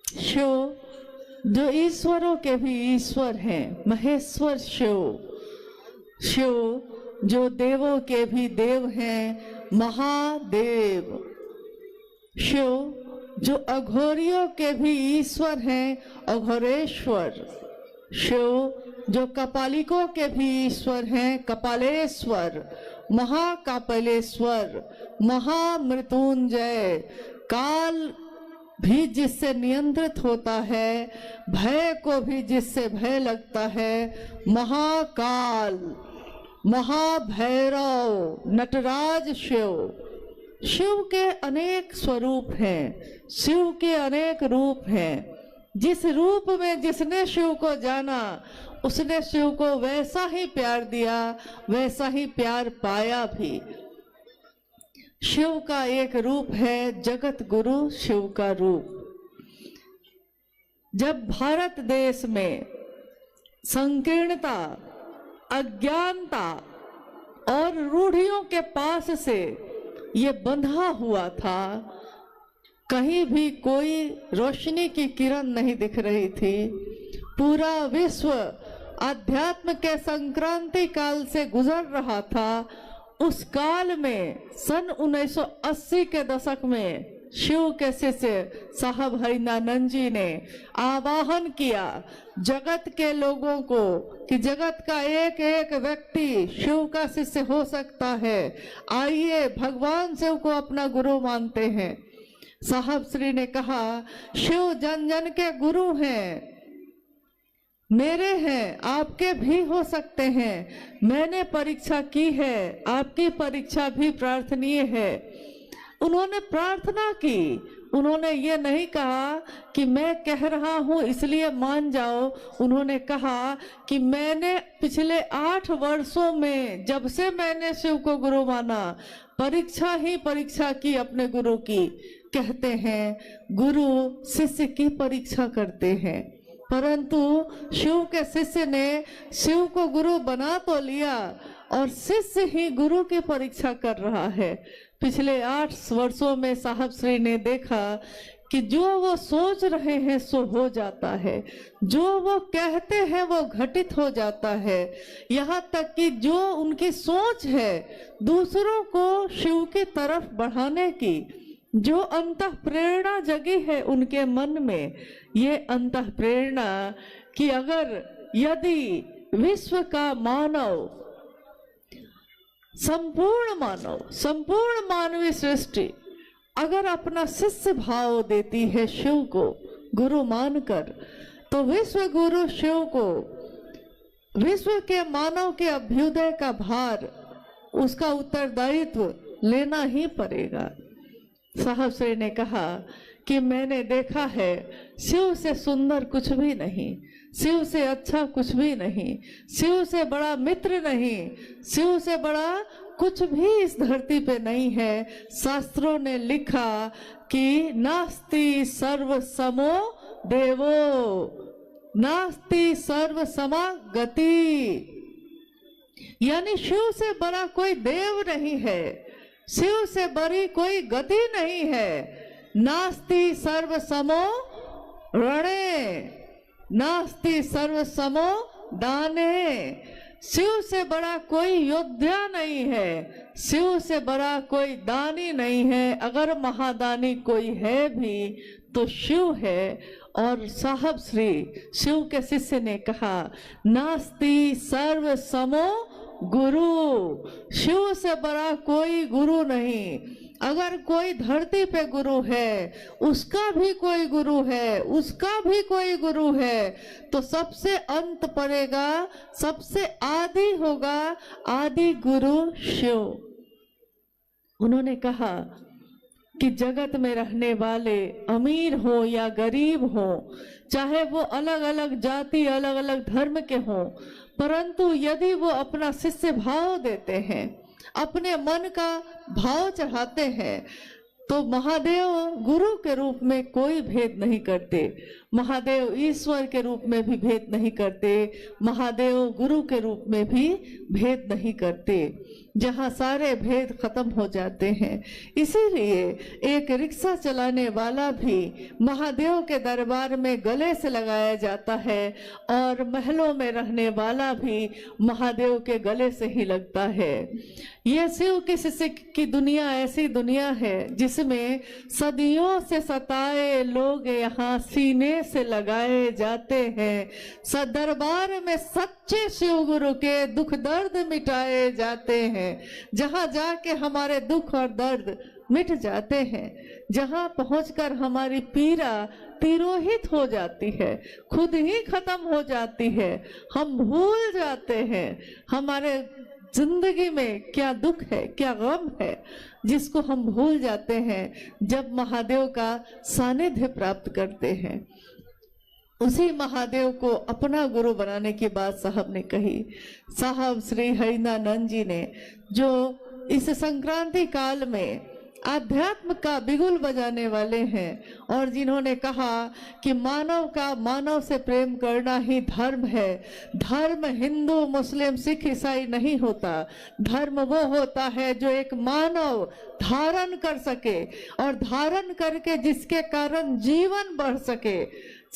शिव जो ईश्वरों के भी ईश्वर हैं, महेश्वर शिव। शिव जो देवों के भी देव हैं, महादेव। शिव जो अघोरियों के भी ईश्वर हैं, अघोरेश्वर। शिव जो कपालिकों के भी ईश्वर हैं, कपालेश्वर, महाकापलेश्वर, महामृत्युंजय। काल भी जिससे नियंत्रित होता है, भय को भी जिससे भय लगता है, महाकाल, महाभैरव, नटराज शिव। शिव के अनेक स्वरूप हैं, शिव के अनेक रूप हैं। जिस रूप में जिसने शिव को जाना, उसने शिव को वैसा ही प्यार दिया, वैसा ही प्यार पाया भी। शिव का एक रूप है जगत गुरु, शिव का रूप। जब भारत देश में संकीर्णता, अज्ञानता और रूढ़ियों के पास से ये बंधा हुआ था, कहीं भी कोई रोशनी की किरण नहीं दिख रही थी। पूरा विश्व अध्यात्म के संक्रांति काल से गुजर रहा था। उस काल में सन 1980 के दशक में शिव के शिष्य साहब हरिनानंद जी ने आवाहन किया जगत के लोगों को कि जगत का एक एक व्यक्ति शिव का शिष्य हो सकता है, आइए भगवान शिव को अपना गुरु मानते हैं। साहब श्री ने कहा, शिव जन जन के गुरु हैं, मेरे हैं, आपके भी हो सकते हैं। मैंने परीक्षा की है, आपकी परीक्षा भी प्रार्थनीय है। उन्होंने प्रार्थना की, उन्होंने ये नहीं कहा कि मैं कह रहा हूँ इसलिए मान जाओ। उन्होंने कहा कि मैंने पिछले 8 वर्षों में, जब से मैंने शिव को गुरु माना, परीक्षा ही परीक्षा की अपने गुरु की। कहते हैं गुरु शिष्य की परीक्षा करते हैं, परंतु शिव के शिष्य ने शिव को गुरु बना तो लिया और शिष्य ही गुरु की परीक्षा कर रहा है। पिछले 8 वर्षों में साहब श्री ने देखा कि जो वो सोच रहे हैं सो हो जाता है, जो वो कहते हैं वो घटित हो जाता है। यहाँ तक कि जो उनकी सोच है दूसरों को शिव की तरफ बढ़ाने की, जो अंतः प्रेरणा जगी है उनके मन में, ये अंतः प्रेरणा कि अगर यदि विश्व का मानव, संपूर्ण मानवीय सृष्टि अगर अपना शिष्य भाव देती है शिव को गुरु मानकर, तो विश्व गुरु शिव को विश्व के मानव के अभ्युदय का भार, उसका उत्तरदायित्व लेना ही पड़ेगा। साहब श्री ने कहा कि मैंने देखा है शिव से सुंदर कुछ भी नहीं, शिव से अच्छा कुछ भी नहीं, शिव से बड़ा मित्र नहीं, शिव से बड़ा कुछ भी इस धरती पे नहीं है। शास्त्रों ने लिखा कि नास्ति सर्व समो देवो, नास्ति सर्व समा गति, यानी शिव से बड़ा कोई देव नहीं है, शिव से बड़ी कोई गति नहीं है। नास्ति सर्व समो रणे, नास्ति सर्व समो दाने, शिव से बड़ा कोई योद्धा नहीं है, शिव से बड़ा कोई दानी नहीं है। अगर महादानी कोई है भी तो शिव है। और साहब श्री शिव के शिष्य ने कहा नास्ति सर्व समो गुरु, शिव से बड़ा कोई गुरु नहीं। अगर कोई धरती पे गुरु है, उसका भी कोई गुरु है, उसका भी कोई गुरु है, तो सबसे अंत पड़ेगा, सबसे आदि होगा, आदि गुरु शिव। उन्होंने कहा कि जगत में रहने वाले अमीर हो या गरीब हो, चाहे वो अलग अलग जाति, अलग अलग धर्म के हों, परंतु यदि वो अपना शिष्य भाव देते हैं, अपने मन का भाव चढ़ाते हैं, तो महादेव गुरु के रूप में कोई भेद नहीं करते, महादेव ईश्वर के रूप में भी भेद नहीं करते, महादेव गुरु के रूप में भी भेद नहीं करते। जहाँ सारे भेद खत्म हो जाते हैं। इसीलिए एक रिक्शा चलाने वाला भी महादेव के दरबार में गले से लगाया जाता है और महलों में रहने वाला भी महादेव के गले से ही लगता है। ये शिव के शिष्य की दुनिया ऐसी दुनिया है जिसमें सदियों से सताए लोग यहाँ सीने से लगाए जाते हैं। दरबार में सच्चे शिव गुरु के दुख दर्द मिटाए जाते हैं। जहाँ जाके हमारे दुख और दर्द मिट जाते हैं, जहाँ पहुंचकर हमारी पीड़ा तिरोहित हो जाती है, खुद ही खत्म हो जाती है। हम भूल जाते हैं हमारे जिंदगी में क्या दुख है, क्या गम है, जिसको हम भूल जाते हैं जब महादेव का सानिध्य प्राप्त करते हैं। उसी महादेव को अपना गुरु बनाने की बात साहब ने कही। साहब श्री हरिनानंद जी ने जो इस संक्रांति काल में आध्यात्म का बिगुल बजाने वाले हैं और जिन्होंने कहा कि मानव का मानव से प्रेम करना ही धर्म है। धर्म हिंदू मुस्लिम सिख ईसाई नहीं होता, धर्म वो होता है जो एक मानव धारण कर सके और धारण करके जिसके कारण जीवन बढ़ सके।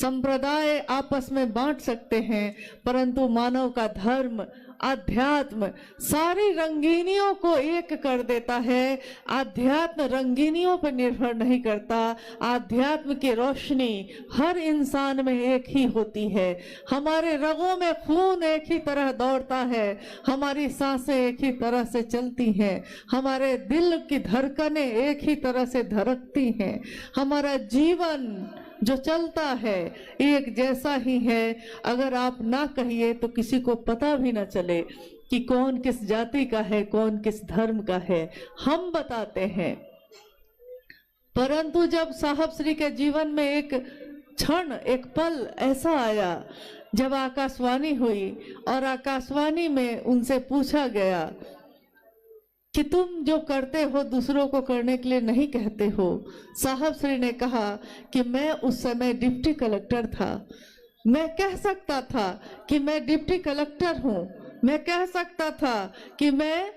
संप्रदाय आपस में बांट सकते हैं, परंतु मानव का धर्म आध्यात्म सारी रंगीनियों को एक कर देता है। आध्यात्म रंगीनियों पर निर्भर नहीं करता। आध्यात्म की रोशनी हर इंसान में एक ही होती है। हमारे रगों में खून एक ही तरह दौड़ता है, हमारी सांसें एक ही तरह से चलती हैं, हमारे दिल की धड़कनें एक ही तरह से धड़कती हैं, हमारा जीवन जो चलता है एक जैसा ही है। अगर आप ना कहिए तो किसी को पता भी ना चले कि कौन किस जाति का है, कौन किस धर्म का है, हम बताते हैं। परंतु जब साहब श्री के जीवन में एक क्षण, एक पल ऐसा आया जब आकाशवाणी हुई और आकाशवाणी में उनसे पूछा गया कि तुम जो करते हो दूसरों को करने के लिए नहीं कहते हो। साहब श्री ने कहा कि मैं उस समय डिप्टी कलेक्टर था, मैं कह सकता था कि मैं डिप्टी कलेक्टर हूँ, मैं कह सकता था कि मैं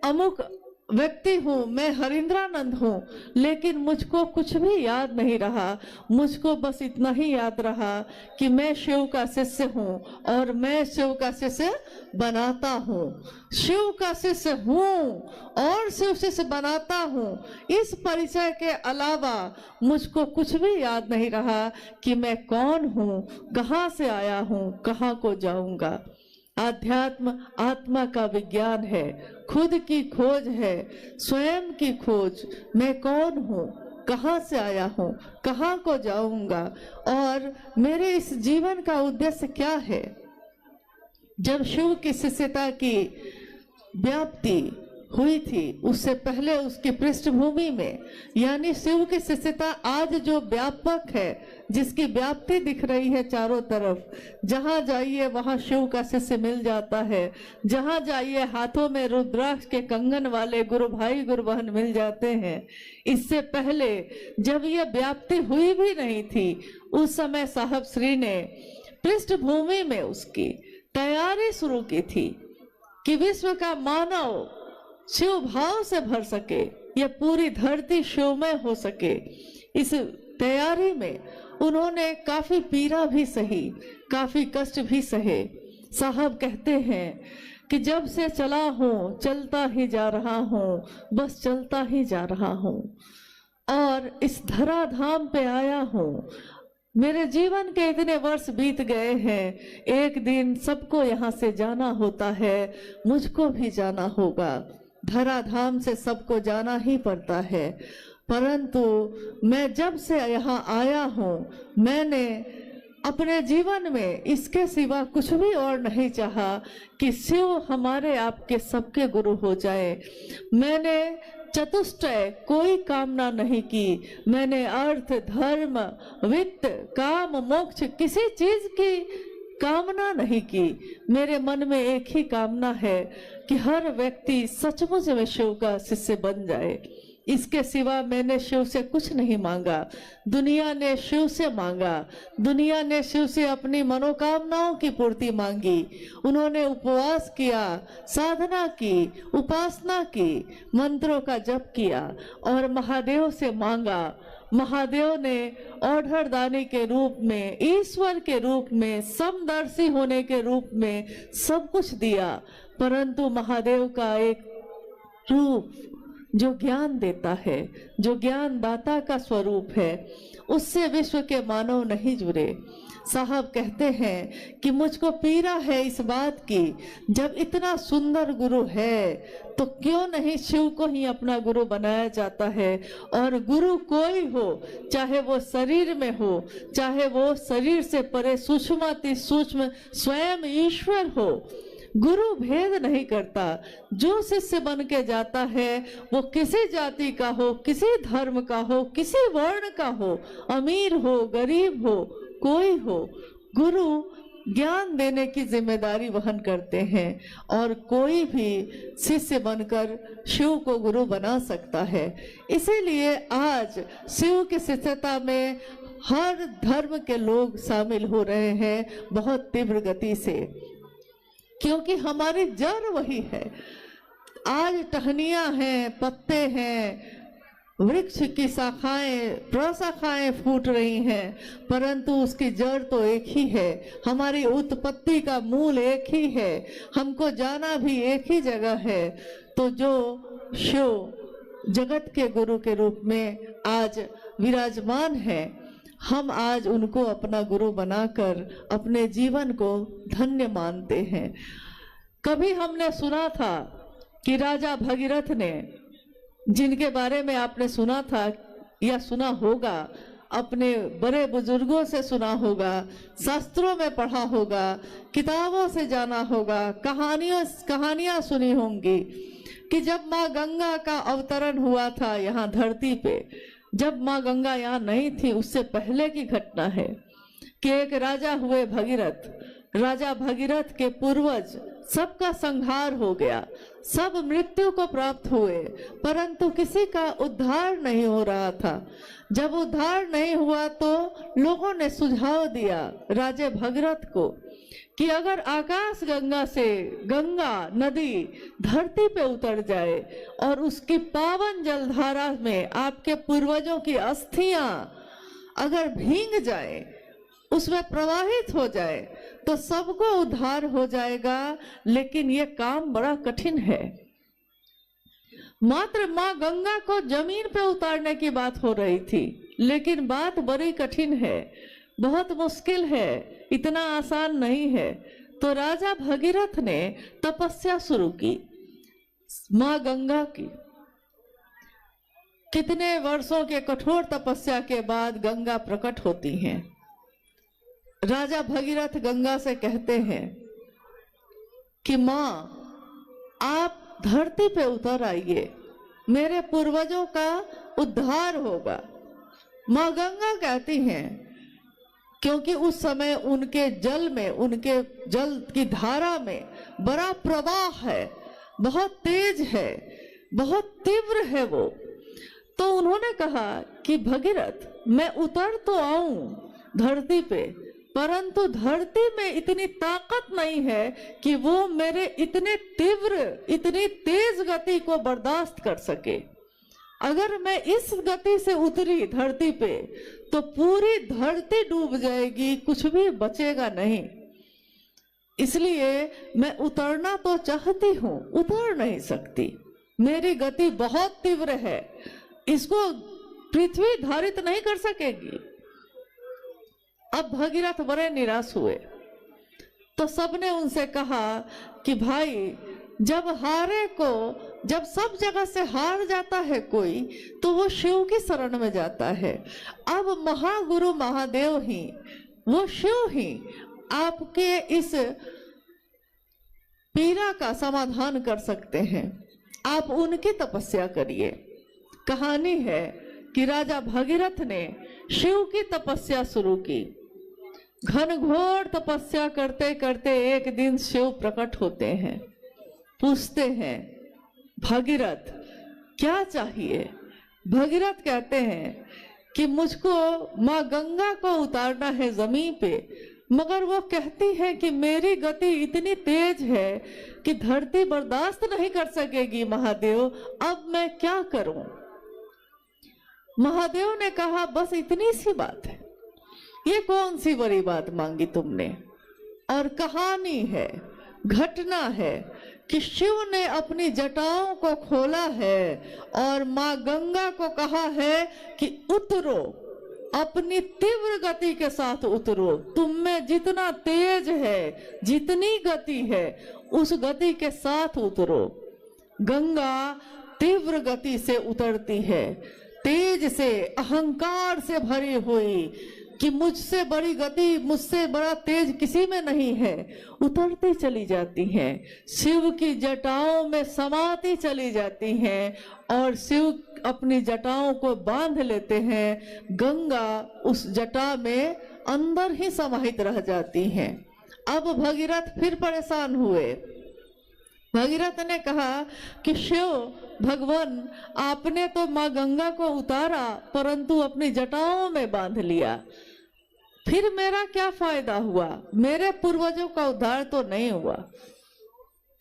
अमुक व्यक्ति हूँ, मैं हरिंद्रानंद हूँ, लेकिन मुझको कुछ भी याद नहीं रहा। मुझको बस इतना ही याद रहा कि मैं शिव का शिष्य हूँ और मैं शिव का शिष्य बनाता हूँ, शिव का शिष्य हूँ और शिव शिष्य बनाता हूँ। इस परिचय के अलावा मुझको कुछ भी याद नहीं रहा कि मैं कौन हूँ, कहाँ से आया हूँ, कहाँ को जाऊँगा। आध्यात्म आत्मा का विज्ञान है, खुद की खोज है, स्वयं की खोज। मैं कौन हूँ, कहाँ से आया हूँ, कहाँ को जाऊंगा और मेरे इस जीवन का उद्देश्य क्या है। जब शिव की शिष्यता की व्याप्ति हुई थी उससे पहले उसकी पृष्ठभूमि में, यानी शिव की शिष्यता आज जो व्यापक है, जिसकी व्याप्ति दिख रही है चारों तरफ, जहां जाइए वहां शिव का शिष्य मिल जाता है, जहां जाइए हाथों में रुद्राक्ष के कंगन वाले गुरु भाई गुरु बहन मिल जाते हैं। इससे पहले जब यह व्याप्ति हुई भी नहीं थी उस समय साहब श्री ने पृष्ठभूमि में उसकी तैयारी शुरू की थी कि विश्व का मानव शिव भाव से भर सके, यह पूरी धरती शिवमय हो सके। इस तैयारी में उन्होंने काफी पीड़ा भी सही, काफी कष्ट भी सहे। साहब कहते हैं कि जब से चला हूँ चलता ही जा रहा हूँ, बस चलता ही जा रहा हूँ और इस धराधाम पे आया हूँ। मेरे जीवन के इतने वर्ष बीत गए हैं, एक दिन सबको यहाँ से जाना होता है, मुझको भी जाना होगा। धराधाम से सबको जाना ही पड़ता है, परंतु मैं जब से यहाँ आया हूँ मैंने अपने जीवन में इसके सिवा कुछ भी और नहीं चाहा कि शिव हमारे आपके सबके गुरु हो जाए। मैंने चतुष्टय कोई कामना नहीं की, मैंने अर्थ धर्म वित्त काम मोक्ष किसी चीज की कामना नहीं की। मेरे मन में एक ही कामना है कि हर व्यक्ति सचमुच में शिव का शिष्य बन जाए। इसके सिवा मैंने शिव से कुछ नहीं मांगा। दुनिया ने शिव से मांगा, दुनिया ने शिव से अपनी मनोकामनाओं की पूर्ति मांगी। उन्होंने उपवास किया, साधना की, उपासना की, मंत्रों का जप किया और महादेव से मांगा। महादेव ने औढ़ दानी के रूप में, ईश्वर के रूप में, समदर्शी होने के रूप में सब कुछ दिया। परंतु महादेव का एक रूप जो ज्ञान देता है, जो ज्ञान दाता का स्वरूप है, उससे विश्व के मानव नहीं जुड़े। साहब कहते हैं कि मुझको पीड़ा है इस बात की, जब इतना सुंदर गुरु है तो क्यों नहीं शिव को ही अपना गुरु बनाया जाता है। और गुरु कोई हो, चाहे वो शरीर में हो, चाहे वो शरीर से परे सूक्ष्माति सूक्ष्म स्वयं ईश्वर हो, गुरु भेद नहीं करता। जो शिष्य बन के जाता है वो किसी जाति का हो, किसी धर्म का हो, किसी वर्ण का हो, अमीर हो, गरीब हो, कोई हो, गुरु ज्ञान देने की जिम्मेदारी वहन करते हैं और कोई भी शिष्य बनकर शिव को गुरु बना सकता है। इसीलिए आज शिव की शिष्यता में हर धर्म के लोग शामिल हो रहे हैं बहुत तीव्र गति से, क्योंकि हमारी जड़ वही है। आज टहनियां हैं, पत्ते हैं, वृक्ष की शाखाएं, प्रशाखाएं फूट रही हैं, परंतु उसकी जड़ तो एक ही है। हमारी उत्पत्ति का मूल एक ही है, हमको जाना भी एक ही जगह है। तो जो शिव जगत के गुरु के रूप में आज विराजमान है, हम आज उनको अपना गुरु बनाकर अपने जीवन को धन्य मानते हैं। कभी हमने सुना था कि राजा भगीरथ ने, जिनके बारे में आपने सुना था या सुना होगा, अपने बड़े बुजुर्गों से सुना होगा, शास्त्रों में पढ़ा होगा, किताबों से जाना होगा, कहानियां सुनी होंगी कि जब माँ गंगा का अवतरण हुआ था यहाँ धरती पे, जब माँ गंगा यहाँ नहीं थी, उससे पहले की घटना है कि एक राजा हुए भगीरथ। राजा भगीरथ के पूर्वज सबका संहार हो गया, सब मृत्यु को प्राप्त हुए, परंतु किसी का उद्धार नहीं हो रहा था। जब उद्धार नहीं हुआ तो लोगों ने सुझाव दिया राजा भगीरथ को कि अगर आकाश गंगा से गंगा नदी धरती पे उतर जाए और उसकी पावन जलधारा में आपके पूर्वजों की अस्थियां अगर भींग जाए, उसमें प्रवाहित हो जाए, तो सबको उद्धार हो जाएगा। लेकिन ये काम बड़ा कठिन है। मात्र माँ गंगा को जमीन पे उतारने की बात हो रही थी, लेकिन बात बड़ी कठिन है, बहुत मुश्किल है, इतना आसान नहीं है। तो राजा भगीरथ ने तपस्या शुरू की माँ गंगा की। कितने वर्षों के कठोर तपस्या के बाद गंगा प्रकट होती हैं। राजा भगीरथ गंगा से कहते हैं कि माँ, आप धरती पे उतर आइए, मेरे पूर्वजों का उद्धार होगा। माँ गंगा कहती हैं, क्योंकि उस समय उनके जल में, उनके जल की धारा में बड़ा प्रवाह है, बहुत तेज है, बहुत तीव्र है वो। तो उन्होंने कहा कि भगीरथ, मैं उतर तो आऊं धरती पे, परंतु धरती में इतनी ताकत नहीं है कि वो मेरे इतने तीव्र, इतनी तेज गति को बर्दाश्त कर सके। अगर मैं इस गति से उतरी धरती पे तो पूरी धरती डूब जाएगी, कुछ भी बचेगा नहीं। इसलिए मैं उतरना तो चाहती हूँ, उतर नहीं सकती, मेरी गति बहुत तीव्र है, इसको पृथ्वी धारित नहीं कर सकेगी। अब भगीरथ बड़े निराश हुए, तो सबने उनसे कहा कि भाई, जब हारे को, जब सब जगह से हार जाता है कोई, तो वो शिव की शरण में जाता है। अब महागुरु महादेव ही, वो शिव ही आपके इस पीड़ा का समाधान कर सकते हैं। आप उनकी तपस्या करिए। कहानी है कि राजा भगीरथ ने शिव की तपस्या शुरू की। घनघोर तपस्या करते करते एक दिन शिव प्रकट होते हैं, पूछते हैं, भगीरथ क्या चाहिए? भगीरथ कहते हैं कि मुझको माँ गंगा को उतारना है जमीन पे, मगर वो कहती है कि मेरी गति इतनी तेज है कि धरती बर्दाश्त नहीं कर सकेगी महादेव, अब मैं क्या करूं। महादेव ने कहा बस इतनी सी बात है, ये कौन सी बड़ी बात मांगी तुमने। और कहानी है, घटना है कि शिव ने अपनी जटाओं को खोला है और माँ गंगा को कहा है कि उतरो, अपनी तीव्र गति के साथ उतरो, तुम में जितना तेज है, जितनी गति है, उस गति के साथ उतरो। गंगा तीव्र गति से उतरती है, तेज से, अहंकार से भरी हुई कि मुझसे बड़ी गति, मुझसे बड़ा तेज किसी में नहीं है, उतरती चली जाती हैं, शिव की जटाओं में समाती चली जाती हैं और शिव अपनी जटाओं को बांध लेते हैं। गंगा उस जटा में अंदर ही समाहित रह जाती हैं। अब भगीरथ फिर परेशान हुए। भगीरथ ने कहा कि शिव भगवान, आपने तो माँ गंगा को उतारा परंतु अपनी जटाओं में बांध लिया, फिर मेरा क्या फायदा हुआ, मेरे पूर्वजों का उद्धार तो नहीं हुआ।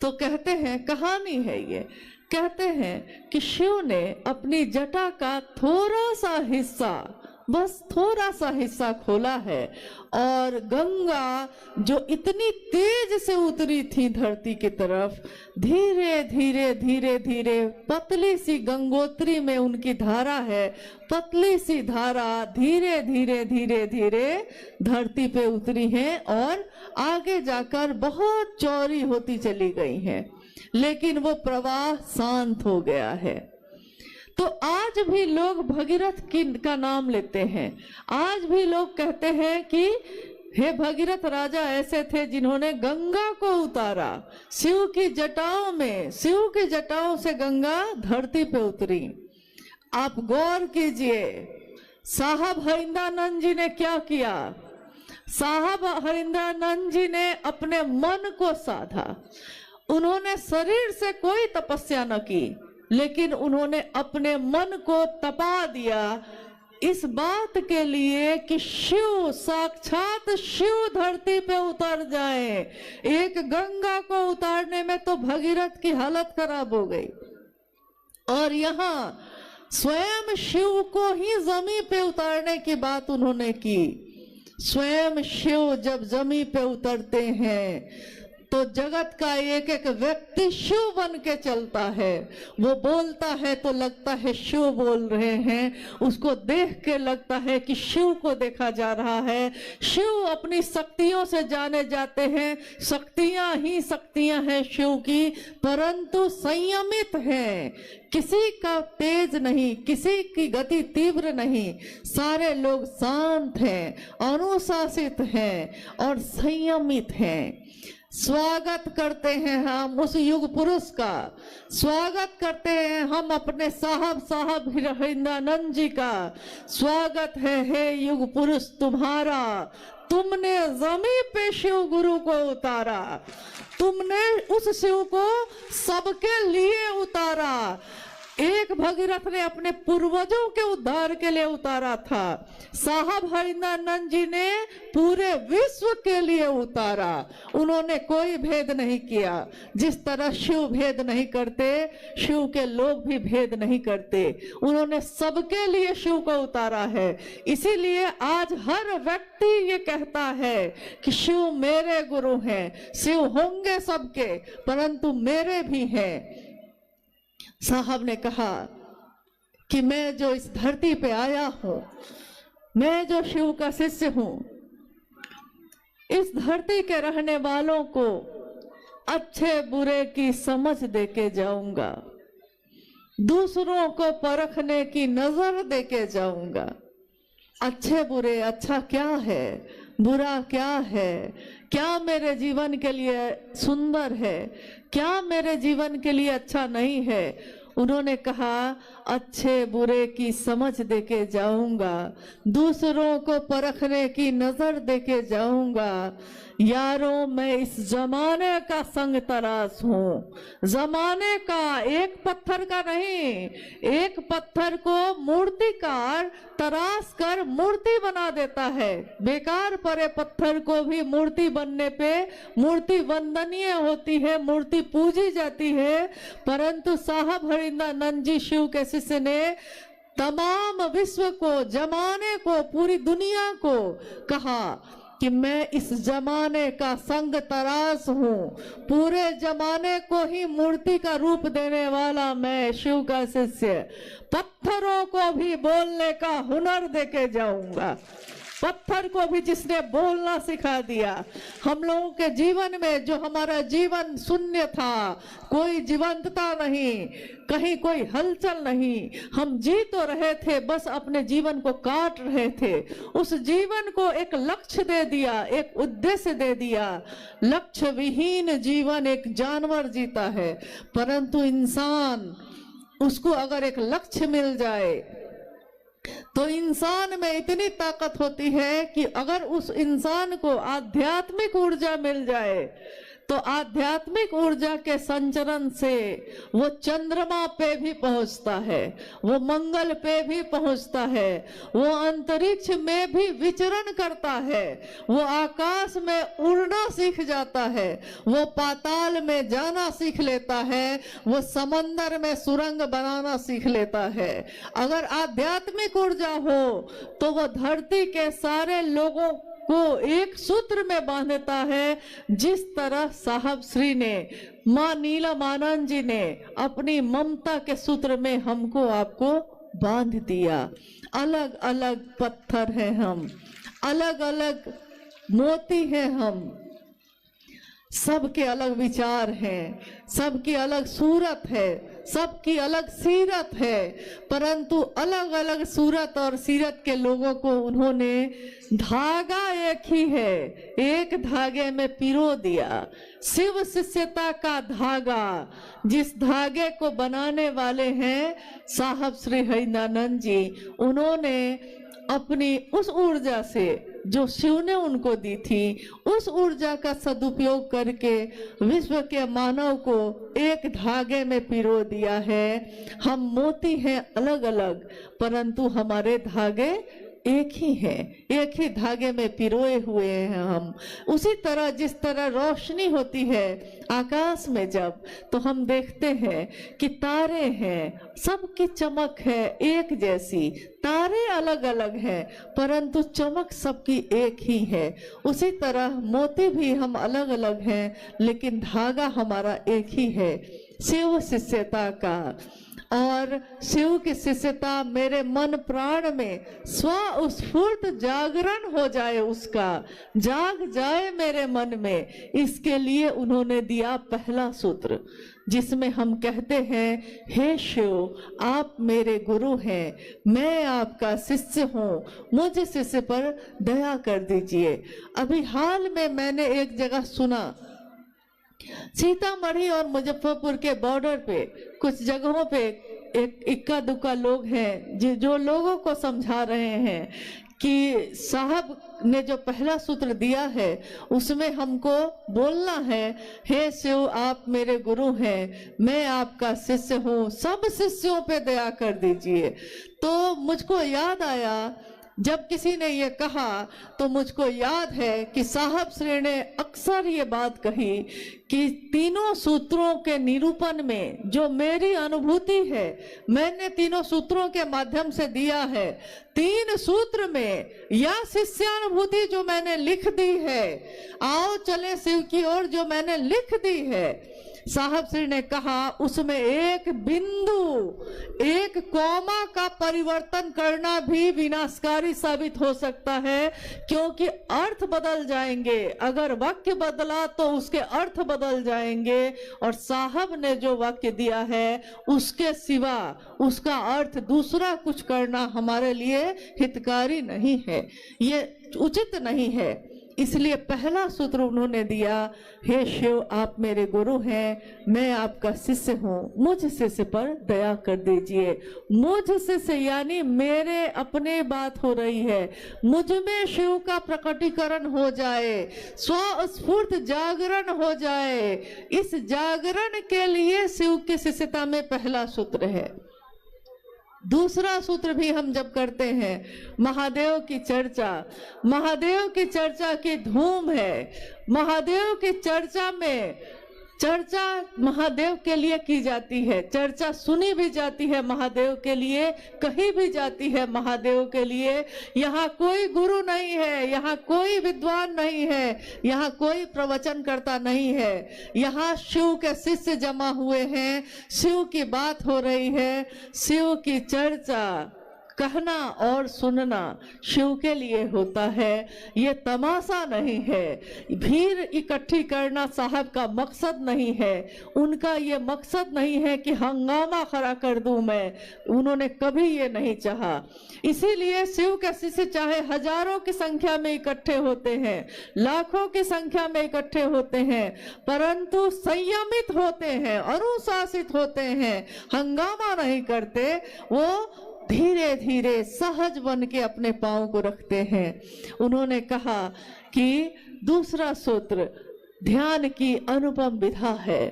तो कहते हैं, कहानी है ये, कहते हैं कि शिव ने अपनी जटा का थोड़ा सा हिस्सा, बस थोड़ा सा हिस्सा खोला है और गंगा जो इतनी तेज से उतरी थी धरती की तरफ, धीरे धीरे धीरे धीरे पतली सी गंगोत्री में उनकी धारा है, पतली सी धारा धीरे धीरे धीरे धीरे धरती पे उतरी है और आगे जाकर बहुत चौड़ी होती चली गई है, लेकिन वो प्रवाह शांत हो गया है। तो आज भी लोग भगीरथ का नाम लेते हैं, आज भी लोग कहते हैं कि हे भगीरथ राजा ऐसे थे जिन्होंने गंगा को उतारा शिव की जटाओं में, शिव की जटाओं से गंगा धरती पे उतरी। आप गौर कीजिए, साहब हरिंद्रानंद जी ने क्या किया। साहब हरिंद्रानंद जी ने अपने मन को साधा, उन्होंने शरीर से कोई तपस्या न की, लेकिन उन्होंने अपने मन को तपा दिया इस बात के लिए कि शिव, साक्षात शिव धरती पे उतर जाए। एक गंगा को उतारने में तो भगीरथ की हालत खराब हो गई और यहाँ स्वयं शिव को ही जमीन पे उतारने की बात उन्होंने की। स्वयं शिव जब जमीन पे उतरते हैं तो जगत का एक एक व्यक्ति शिव बन के चलता है। वो बोलता है तो लगता है शिव बोल रहे हैं, उसको देख के लगता है कि शिव को देखा जा रहा है। शिव अपनी शक्तियों से जाने जाते हैं, शक्तियां ही शक्तियां हैं शिव की, परंतु संयमित हैं, किसी का तेज नहीं, किसी की गति तीव्र नहीं, सारे लोग शांत हैं, अनुशासित हैं और संयमित हैं। स्वागत करते हैं हम उस युग पुरुष का, स्वागत करते हैं हम अपने साहब हरिंद्रानंद जी का। स्वागत है हे युग पुरुष तुम्हारा, तुमने जमीन पे शिव गुरु को उतारा, तुमने उस शिव को सबके लिए उतारा। एक भगीरथ ने अपने पूर्वजों के उद्धार के लिए उतारा था, साहब हरिंद्रानंद जी ने पूरे विश्व के लिए उतारा। उन्होंने कोई भेद नहीं किया, जिस तरह शिव भेद नहीं करते, शिव के लोग भी भेद नहीं करते, उन्होंने सबके लिए शिव को उतारा है। इसीलिए आज हर व्यक्ति ये कहता है कि शिव मेरे गुरु हैं, शिव होंगे सबके परंतु मेरे भी हैं। साहब ने कहा कि मैं जो इस धरती पे आया हूं, मैं जो शिव का शिष्य हूं, इस धरती के रहने वालों को अच्छे बुरे की समझ देके जाऊंगा, दूसरों को परखने की नजर देके जाऊंगा। अच्छे बुरे, अच्छा क्या है, बुरा क्या है, क्या मेरे जीवन के लिए सुंदर है, क्या मेरे जीवन के लिए अच्छा नहीं है, उन्होंने कहा, अच्छे बुरे की समझ देके जाऊंगा, दूसरों को परखने की नजर देके जाऊंगा। यारों, मैं इस जमाने का संग तराश हूँ, जमाने का, एक पत्थर का नहीं। एक पत्थर को मूर्तिकार तराश कर मूर्ति बना देता है। बेकार पड़े पत्थर को भी मूर्ति बनने पे मूर्ति वंदनीय होती है, मूर्ति पूजी जाती है। परंतु साहब हरिंद्रानंद जी शिव के शिष्य ने तमाम विश्व को, जमाने को, पूरी दुनिया को कहा कि मैं इस जमाने का संग तराश हूँ, पूरे जमाने को ही मूर्ति का रूप देने वाला मैं शिव का शिष्य, पत्थरों को भी बोलने का हुनर देके जाऊंगा। पत्थर को भी जिसने बोलना सिखा दिया। हम लोगों के जीवन में जो हमारा जीवन शून्य था, कोई जीवंतता नहीं, कहीं कोई हलचल नहीं, हम जी तो रहे थे, बस अपने जीवन को काट रहे थे। उस जीवन को एक लक्ष्य दे दिया, एक उद्देश्य दे दिया। लक्ष्य विहीन जीवन एक जानवर जीता है, परंतु इंसान, उसको अगर एक लक्ष्य मिल जाए तो इंसान में इतनी ताकत होती है कि अगर उस इंसान को आध्यात्मिक ऊर्जा मिल जाए तो आध्यात्मिक ऊर्जा के संचरण से वो चंद्रमा पे भी पहुंचता है, वो मंगल पे भी पहुंचता है, वो अंतरिक्ष में भी विचरण करता है, वो आकाश में उड़ना सीख जाता है, वो पाताल में जाना सीख लेता है, वो समंदर में सुरंग बनाना सीख लेता है। अगर आध्यात्मिक ऊर्जा हो तो वो धरती के सारे लोगों को एक सूत्र में बांधता है, जिस तरह साहब श्री ने, माँ नीलमानंद जी ने अपनी ममता के सूत्र में हमको आपको बांध दिया। अलग अलग पत्थर हैं हम, अलग अलग मोती हैं हम, सबके अलग विचार हैं, सबकी अलग सूरत है, सबकी अलग सीरत है, परंतु अलग अलग सूरत और सीरत के लोगों को उन्होंने धागा एक ही है, एक धागे में पिरो दिया। शिव शिष्यता का धागा, जिस धागे को बनाने वाले हैं साहब श्री हरिंद्रानंद जी, उन्होंने अपनी उस ऊर्जा से जो शिव ने उनको दी थी, उस ऊर्जा का सदुपयोग करके विश्व के मानव को एक धागे में पिरो दिया है। हम मोती हैं अलग अलग, परंतु हमारे धागे एक ही है, एक ही धागे में पिरोए हुए हैं हम। उसी तरह जिस तरह रोशनी होती है आकाश में जब, तो हम देखते हैं कि तारे हैं, सबकी चमक है एक जैसी, तारे अलग अलग हैं परंतु चमक सबकी एक ही है। उसी तरह मोती भी हम अलग अलग हैं लेकिन धागा हमारा एक ही है, शिव शिष्यता का। और शिव की शिष्यता मेरे मन प्राण में स्वस्फूर्त जागरण हो जाए, उसका जाग जाए मेरे मन में, इसके लिए उन्होंने दिया पहला सूत्र, जिसमें हम कहते हैं, हे शिव आप मेरे गुरु हैं, मैं आपका शिष्य हूँ, मुझ शिष्य पर दया कर दीजिए। अभी हाल में मैंने एक जगह सुना, सीतामढ़ी और मुजफ्फरपुर के बॉर्डर पे कुछ जगहों पे एक इक्का दुक्का लोग हैं जो लोगों को समझा रहे हैं कि साहब ने जो पहला सूत्र दिया है उसमें हमको बोलना है, हे शिव आप मेरे गुरु हैं, मैं आपका शिष्य हूँ, सब शिष्यों पे दया कर दीजिए। तो मुझको याद आया, जब किसी ने ये कहा तो मुझको याद है कि साहब श्री ने अक्सर ये बात कही कि तीनों सूत्रों के निरूपण में जो मेरी अनुभूति है, मैंने तीनों सूत्रों के माध्यम से दिया है, तीन सूत्र में या शिष्यानुभूति जो मैंने लिख दी है, आओ चले शिव की ओर जो मैंने लिख दी है, साहब श्री ने कहा उसमें एक बिंदु, एक कॉमा का परिवर्तन करना भी विनाशकारी साबित हो सकता है, क्योंकि अर्थ बदल जाएंगे। अगर वाक्य बदला तो उसके अर्थ बदल जाएंगे, और साहब ने जो वाक्य दिया है उसके सिवा उसका अर्थ दूसरा कुछ करना हमारे लिए हितकारी नहीं है, ये उचित नहीं है। इसलिए पहला सूत्र उन्होंने दिया, हे शिव आप मेरे गुरु हैं, मैं आपका शिष्य हूँ, मुझ शिष्य पर दया कर दीजिए। मुझ शिष्य यानी मेरे अपने बात हो रही है, मुझ में शिव का प्रकटीकरण हो जाए, स्वस्फूर्त जागरण हो जाए। इस जागरण के लिए शिव की शिष्यता में पहला सूत्र है। दूसरा सूत्र भी हम जब करते हैं, महादेव की चर्चा, महादेव की चर्चा की धूम है। महादेव की चर्चा में चर्चा महादेव के लिए की जाती है, चर्चा सुनी भी जाती है महादेव के लिए, कही भी जाती है महादेव के लिए। यहाँ कोई गुरु नहीं है, यहाँ कोई विद्वान नहीं है, यहाँ कोई प्रवचन करता नहीं है, यहाँ शिव के शिष्य जमा हुए हैं, शिव की बात हो रही है। शिव की चर्चा कहना और सुनना शिव के लिए होता है, ये तमाशा नहीं है। भीड़ इकट्ठी करना साहब का मकसद नहीं है, उनका ये मकसद नहीं है कि हंगामा खड़ा कर दूं मैं, उन्होंने कभी ये नहीं चाहा। इसीलिए शिव के शिष्य चाहे हजारों की संख्या में इकट्ठे होते हैं, लाखों की संख्या में इकट्ठे होते हैं, परंतु संयमित होते हैं, अनुशासित होते हैं, हंगामा नहीं करते, वो धीरे धीरे सहज बन के अपने पांव को रखते हैं। उन्होंने कहा कि दूसरा सूत्र ध्यान की अनुपम विधा है।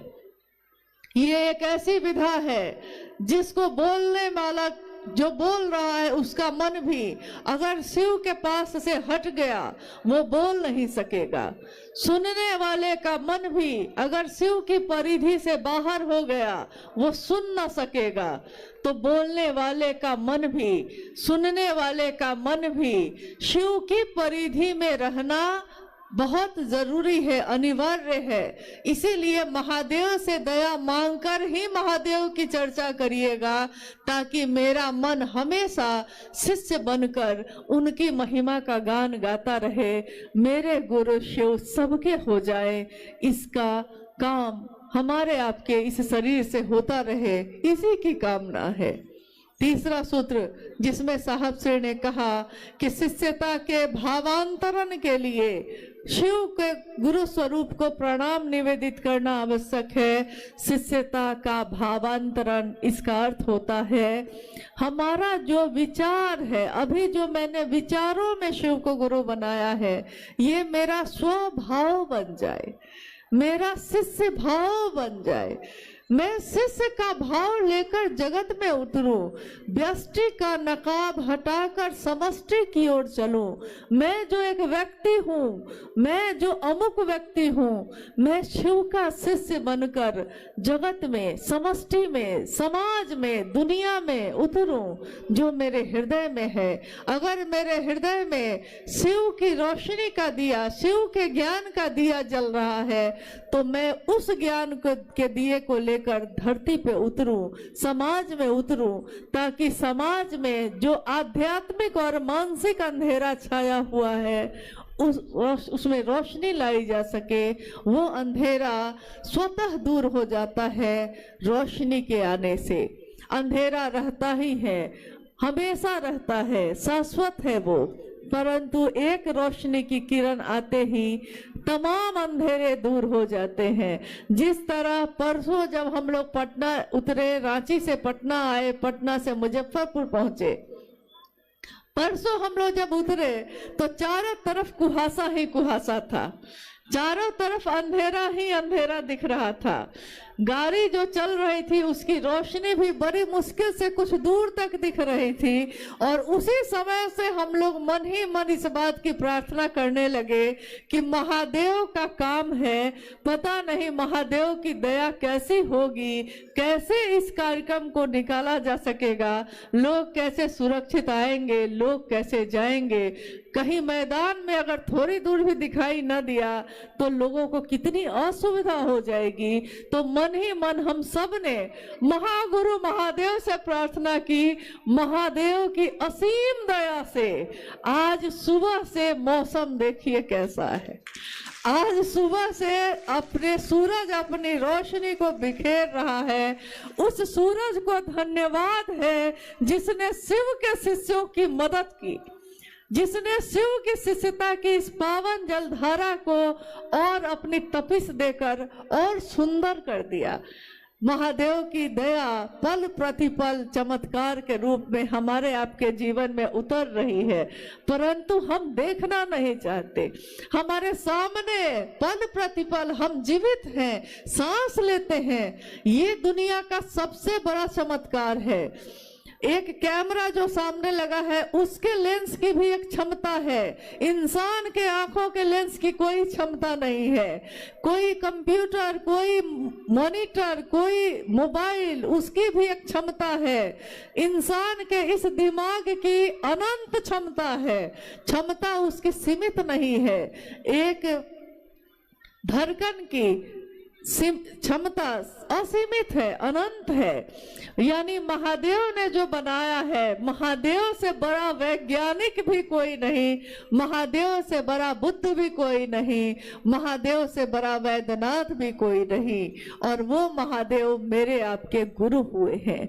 ये एक ऐसी विधा है जिसको बोलने वाला जो बोल रहा है उसका मन भी अगर शिव के पास से हट गया वो बोल नहीं सकेगा। सुनने वाले का मन भी अगर शिव की परिधि से बाहर हो गया वो सुन ना सकेगा। तो बोलने वाले का मन भी, सुनने वाले का मन भी शिव की परिधि में रहना बहुत जरूरी है, अनिवार्य है। इसीलिए महादेव से दया मांगकर ही महादेव की चर्चा करिएगा, ताकि मेरा मन हमेशा शिष्य बनकर उनकी महिमा का गान गाता रहे, मेरे गुरु शिव सबके हो जाए, इसका काम हमारे आपके इस शरीर से होता रहे, इसी की कामना है। तीसरा सूत्र जिसमें साहब श्री ने कहा कि शिष्यता के भावांतरण के लिए शिव के गुरु स्वरूप को प्रणाम निवेदित करना आवश्यक है। शिष्यता का भावांतरण, इसका अर्थ होता है हमारा जो विचार है, अभी जो मैंने विचारों में शिव को गुरु बनाया है, ये मेरा स्वभाव बन जाए, मेरा शिष्य भाव बन जाए, मैं शिष्य का भाव लेकर जगत में उतरूं, व्यष्टि का नकाब हटाकर समष्टि की ओर चलूं। मैं जो एक व्यक्ति हूँ, मैं जो अमुक व्यक्ति हूँ, मैं शिव का शिष्य बनकर जगत में, समष्टि में, समाज में, दुनिया में उतरूं जो मेरे हृदय में है। अगर मेरे हृदय में शिव की रोशनी का दिया, शिव के ज्ञान का दिया जल रहा है, तो मैं उस ज्ञान के दिए को लेकर धरती पे उतरूं, समाज में उतरूं, ताकि समाज में जो आध्यात्मिक और मानसिक अंधेरा छाया हुआ है उसमें रोशनी लाई जा सके। वो अंधेरा स्वतः दूर हो जाता है रोशनी के आने से। अंधेरा रहता ही है, हमेशा रहता है, शाश्वत है वो, परंतु एक रोशनी की किरण आते ही तमाम अंधेरे दूर हो जाते हैं। जिस तरह परसों जब हम लोग पटना उतरे, रांची से पटना आए, पटना से मुजफ्फरपुर पहुंचे, परसों हम लोग जब उतरे तो चारों तरफ कुहासा ही कुहासा था, चारों तरफ अंधेरा ही अंधेरा दिख रहा था। गाड़ी जो चल रही थी उसकी रोशनी भी बड़ी मुश्किल से कुछ दूर तक दिख रही थी, और उसी समय से हम लोग मन ही मन इस बात की प्रार्थना करने लगे कि महादेव का काम है, पता नहीं महादेव की दया कैसी होगी, कैसे इस कार्यक्रम को निकाला जा सकेगा, लोग कैसे सुरक्षित आएंगे, लोग कैसे जाएंगे। कहीं मैदान में अगर थोड़ी दूर भी दिखाई न दिया तो लोगों को कितनी असुविधा हो जाएगी। तो मन ही मन हम सब ने महागुरु महादेव से प्रार्थना की, महादेव की असीम दया से आज सुबह से मौसम देखिए कैसा है। आज सुबह से अपने सूरज अपनी रोशनी को बिखेर रहा है। उस सूरज को धन्यवाद है जिसने शिव के शिष्यों की मदद की। जिसने शिव की शिष्यता की इस पावन जलधारा को और अपनी तपिश देकर और सुंदर कर दिया। महादेव की दया पल प्रतिपल चमत्कार के रूप में हमारे आपके जीवन में उतर रही है, परंतु हम देखना नहीं चाहते। हमारे सामने पल प्रतिपल हम जीवित हैं, सांस लेते हैं। ये दुनिया का सबसे बड़ा चमत्कार है। एक कैमरा जो सामने लगा है उसके लेंस की भी एक क्षमता है, इंसान के आंखों के लेंस की कोई क्षमता नहीं है। कोई कंप्यूटर, कोई मॉनिटर, कोई मोबाइल, उसकी भी एक क्षमता है। इंसान के इस दिमाग की अनंत क्षमता है, क्षमता उसकी सीमित नहीं है। एक धड़कन की क्षमता असीमित है, अनंत है। यानी महादेव ने जो बनाया है, महादेव से बड़ा वैज्ञानिक भी कोई नहीं, महादेव से बड़ा बुद्ध भी कोई नहीं, महादेव से बड़ा वैद्यनाथ भी कोई नहीं। और वो महादेव मेरे आपके गुरु हुए हैं।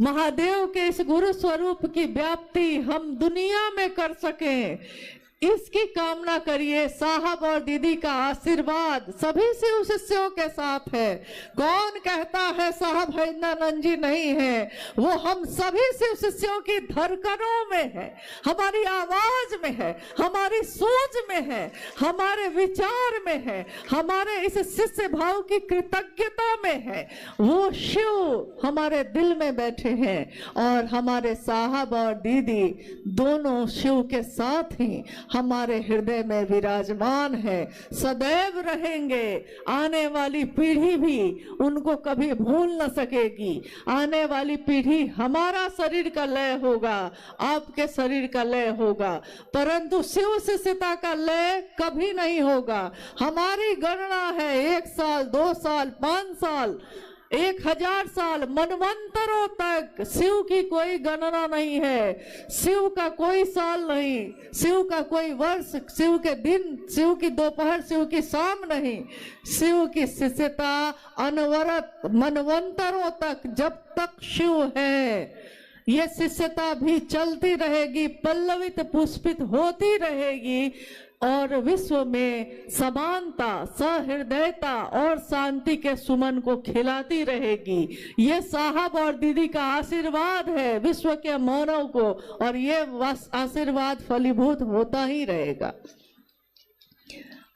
महादेव के इस गुरु स्वरूप की व्याप्ति हम दुनिया में कर सकें, इसकी कामना करिए। साहब और दीदी का आशीर्वाद सभी शिव शिष्यों के साथ है। कौन कहता है साहब हरिंद्रानंद जी नहीं है? वो हम सभी शिव शिष्यों की धड़कनों में है, हमारी आवाज में है, हमारी सोच में है, हमारे विचार में है, हमारे इस शिष्य भाव की कृतज्ञता में है। वो शिव हमारे दिल में बैठे हैं और हमारे साहब और दीदी दोनों शिव के साथ ही हमारे हृदय में विराजमान है, सदैव रहेंगे। आने वाली पीढ़ी भी उनको कभी भूल न सकेगी। आने वाली पीढ़ी, हमारा शरीर का लय होगा, आपके शरीर का लय होगा, परंतु शिव शिष्यता का लय कभी नहीं होगा। हमारी गणना है 1 साल, 2 साल, 5 साल, 1000 साल, मनवंतरों तक शिव की कोई गणना नहीं है। शिव का कोई साल नहीं, शिव का कोई वर्ष, शिव के दिन, शिव की दोपहर, शिव की शाम नहीं। शिव की शिष्यता अनवरत मनवंतरों तक, जब तक शिव है ये शिष्यता भी चलती रहेगी, पल्लवित पुष्पित होती रहेगी और विश्व में समानता, सहृदयता और शांति के सुमन को खिलाती रहेगी। ये साहब और दीदी का आशीर्वाद है विश्व के मानव को, और ये आशीर्वाद फलीभूत होता ही रहेगा।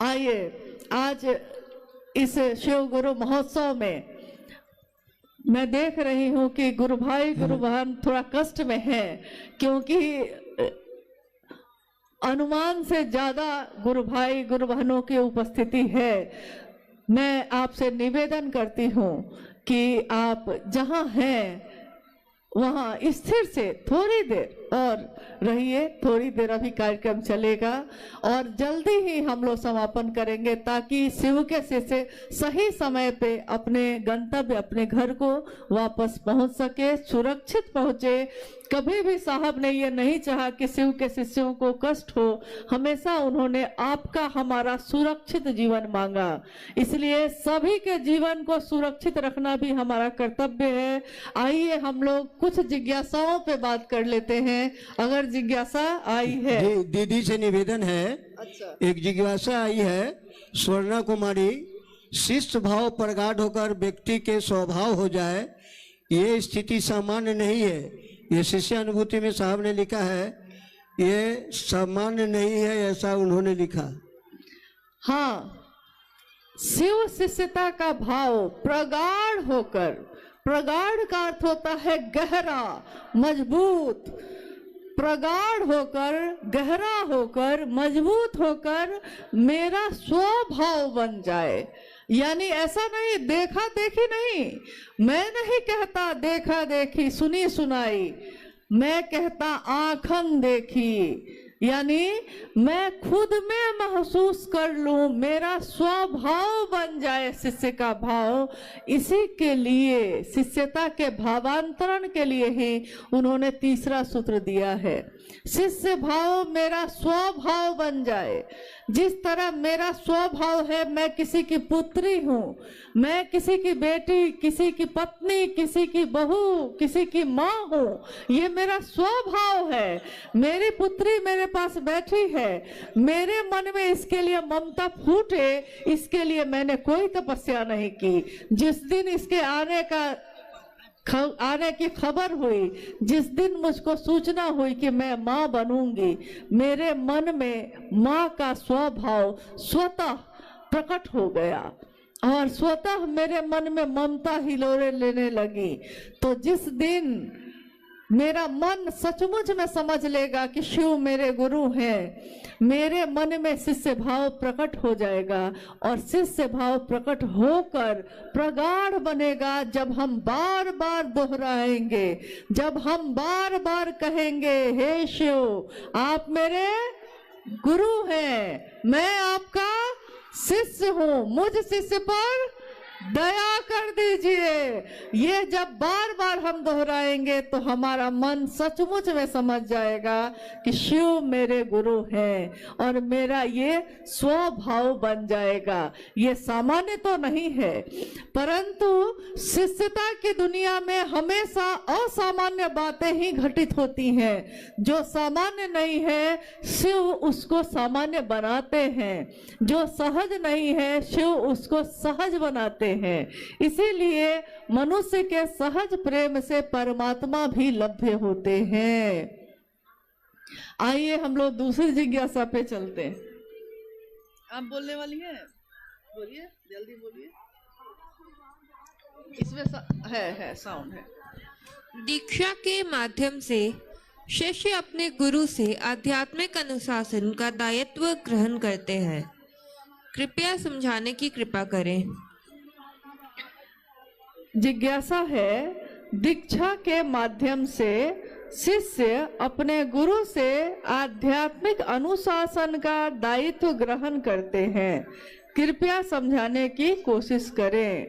आइए, आज इस शिव गुरु महोत्सव में मैं देख रही हूँ कि गुरु भाई गुरु बहन थोड़ा कष्ट में है, क्योंकि अनुमान से ज्यादा गुरु भाई गुरु बहनों की उपस्थिति है। मैं आपसे निवेदन करती हूँ कि आप जहाँ हैं वहाँ स्थिर से थोड़ी देर और रहिए। थोड़ी देर अभी कार्यक्रम चलेगा और जल्दी ही हम लोग समापन करेंगे, ताकि शिव के शिष्य सही समय पे अपने गंतव्य, अपने घर को वापस पहुंच सके, सुरक्षित पहुंचे। कभी भी साहब ने ये नहीं चाहा कि शिव के शिष्यों को कष्ट हो, हमेशा उन्होंने आपका, हमारा सुरक्षित जीवन मांगा। इसलिए सभी के जीवन को सुरक्षित रखना भी हमारा कर्तव्य है। आइए हम लोग कुछ जिज्ञासाओं पे बात कर लेते हैं, अगर जिज्ञासा आई है। दीदी से निवेदन है। अच्छा, एक जिज्ञासा आई है। स्वर्णा कुमारी, शिष्ट भाव प्रगाढ़ होकर व्यक्ति के स्वभाव हो जाए, ये स्थिति सामान्य नहीं है। ये शिष्य अनुभूति में साहब ने लिखा है, ये सामान्य नहीं है, ऐसा उन्होंने लिखा। हाँ, शिव शिष्यता का भाव प्रगाढ़ होकर, प्रगाढ़ का अर्थ होता है गहरा, मजबूत, प्रगाढ़ होकर, गहरा होकर, मजबूत होकर मेरा स्वभाव बन जाए। यानी ऐसा नहीं देखा देखी नहीं, मैं नहीं कहता देखा देखी सुनी सुनाई, मैं कहता आंखन देखी। यानी मैं खुद में महसूस कर लूं, मेरा स्वभाव बन जाए शिष्य का भाव। इसी के लिए, शिष्यता के भावांतरण के लिए ही उन्होंने तीसरा सूत्र दिया है, शिष्य भाव मेरा स्वभाव बन जाए। जिस तरह मेरा स्वभाव है, मैं किसी की पुत्री हूँ, मैं किसी की बेटी, किसी की पत्नी, किसी की बहू, किसी की माँ हूँ, ये मेरा स्वभाव है। मेरी पुत्री मेरे पास बैठी है, मेरे मन में इसके लिए ममता फूटे, इसके लिए मैंने कोई तपस्या नहीं की। जिस दिन इसके आने की खबर हुई, जिस दिन मुझको सूचना हुई कि मैं माँ बनूंगी, मेरे मन में माँ का स्वभाव स्वतः प्रकट हो गया और स्वतः मेरे मन में ममता हिलोरे लेने लगी। तो जिस दिन मेरा मन सचमुच में समझ लेगा कि शिव मेरे गुरु हैं, मेरे मन में शिष्य भाव प्रकट हो जाएगा और शिष्य भाव प्रकट होकर प्रगाढ़ बनेगा। जब हम बार बार दोहराएंगे, जब हम बार बार कहेंगे, हे शिव आप मेरे गुरु हैं, मैं आपका शिष्य हूँ, मुझ शिष्य पर दया कर दीजिए। ये जब बार बार हम दोहराएंगे तो हमारा मन सचमुच में समझ जाएगा कि शिव मेरे गुरु हैं और मेरा ये स्वभाव बन जाएगा। ये सामान्य तो नहीं है, परंतु शिष्यता की दुनिया में हमेशा असामान्य बातें ही घटित होती हैं। जो सामान्य नहीं है शिव उसको सामान्य बनाते हैं, जो सहज नहीं है शिव उसको सहज बनाते हैं। इसीलिए मनुष्य के सहज प्रेम से परमात्मा भी लभ्य होते हैं। आइए हम लोग दूसरी जिज्ञासा पे चलते हैं। आप बोलने वाली हैं? बोलिए, जल्दी बोलिए। इसमें है साउंड है। दीक्षा के माध्यम से शिष्य अपने गुरु से आध्यात्मिक अनुशासन का दायित्व ग्रहण करते हैं। कृपया समझाने की कृपा करें। जिज्ञासा है, दीक्षा के माध्यम से शिष्य अपने गुरु से आध्यात्मिक अनुशासन का दायित्व ग्रहण करते हैं। कृपया समझाने की कोशिश करें।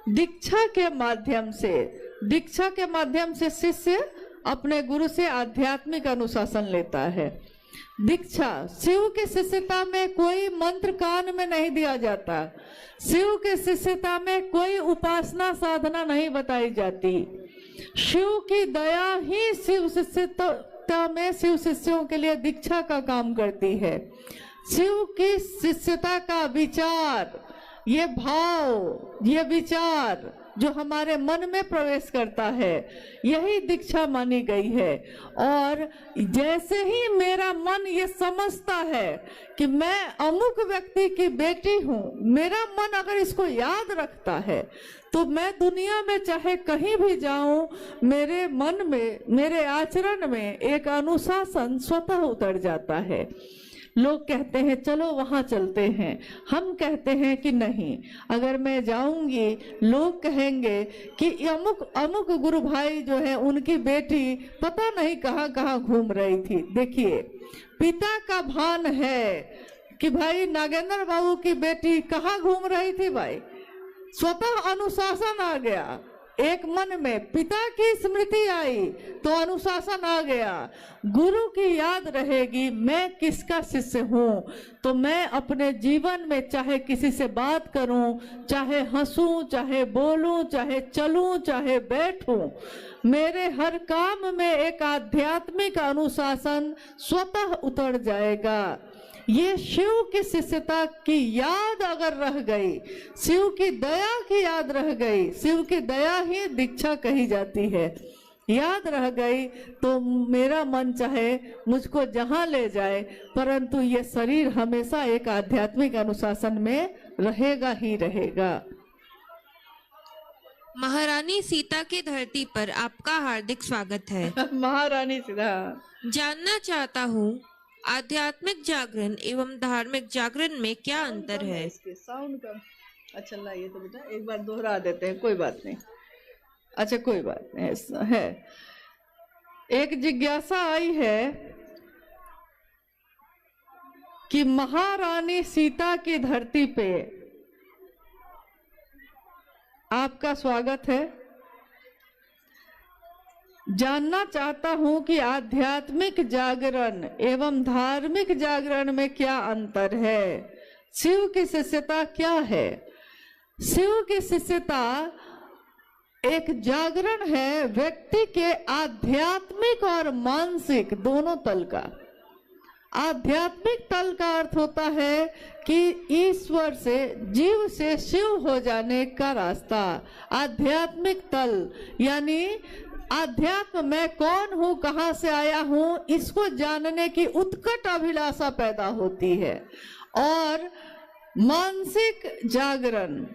दीक्षा के माध्यम से शिष्य अपने गुरु से आध्यात्मिक अनुशासन लेता है। दीक्षा, शिव की शिष्यता में कोई मंत्र कान में नहीं दिया जाता, शिव के शिष्यता में कोई उपासना साधना नहीं बताई जाती। शिव की दया ही शिव शिष्यता में शिव शिष्यों के लिए दीक्षा का काम करती है। शिव की शिष्यता का विचार, ये भाव, ये विचार जो हमारे मन में प्रवेश करता है, यही दीक्षा मानी गई है। और जैसे ही मेरा मन ये समझता है कि मैं अमुक व्यक्ति की बेटी हूँ, मेरा मन अगर इसको याद रखता है तो मैं दुनिया में चाहे कहीं भी जाऊं, मेरे मन में, मेरे आचरण में एक अनुशासन स्वतः उतर जाता है। लोग कहते हैं चलो वहां चलते हैं, हम कहते हैं कि नहीं, अगर मैं जाऊंगी लोग कहेंगे कि अमुक अमुक गुरु भाई जो है उनकी बेटी पता नहीं कहाँ कहाँ घूम रही थी। देखिए, पिता का भान है कि भाई नागेंद्र बाबू की बेटी कहाँ घूम रही थी, भाई स्वतः अनुशासन आ गया। एक मन में पिता की स्मृति आई तो अनुशासन आ गया। गुरु की याद रहेगी मैं किसका शिष्य हूँ, तो मैं अपने जीवन में चाहे किसी से बात करूं, चाहे हंसूं, चाहे बोलूं, चाहे चलूं, चाहे बैठूं, मेरे हर काम में एक आध्यात्मिक अनुशासन स्वतः उतर जाएगा। ये शिव की शिष्यता की याद अगर रह गई, शिव की दया की याद रह गई, शिव की दया ही दीक्षा कही जाती है, याद रह गई तो मेरा मन चाहे मुझको जहां ले जाए, परंतु ये शरीर हमेशा एक आध्यात्मिक अनुशासन में रहेगा ही रहेगा। महारानी सीता की धरती पर आपका हार्दिक स्वागत है। महारानी सीता, जानना चाहता हूँ आध्यात्मिक जागरण एवं धार्मिक जागरण में क्या अंतर है? इसके साउंड का अच्छा लाइए तो बेटा एक बार दोहरा देते हैं, कोई बात नहीं। अच्छा कोई बात नहीं, ऐसा है। एक जिज्ञासा आई है कि महारानी सीता की धरती पे आपका स्वागत है। जानना चाहता हूं कि आध्यात्मिक जागरण एवं धार्मिक जागरण में क्या अंतर है। शिव की शिष्यता क्या है? शिव की शिष्यता एक जागरण है व्यक्ति के आध्यात्मिक और मानसिक दोनों तल का। आध्यात्मिक तल का अर्थ होता है कि ईश्वर से, जीव से शिव हो जाने का रास्ता। आध्यात्मिक तल यानी आध्यात्म मैं कौन हूँ, कहाँ से आया हूँ, इसको जानने की उत्कट अभिलाषा पैदा होती है। और मानसिक जागरण,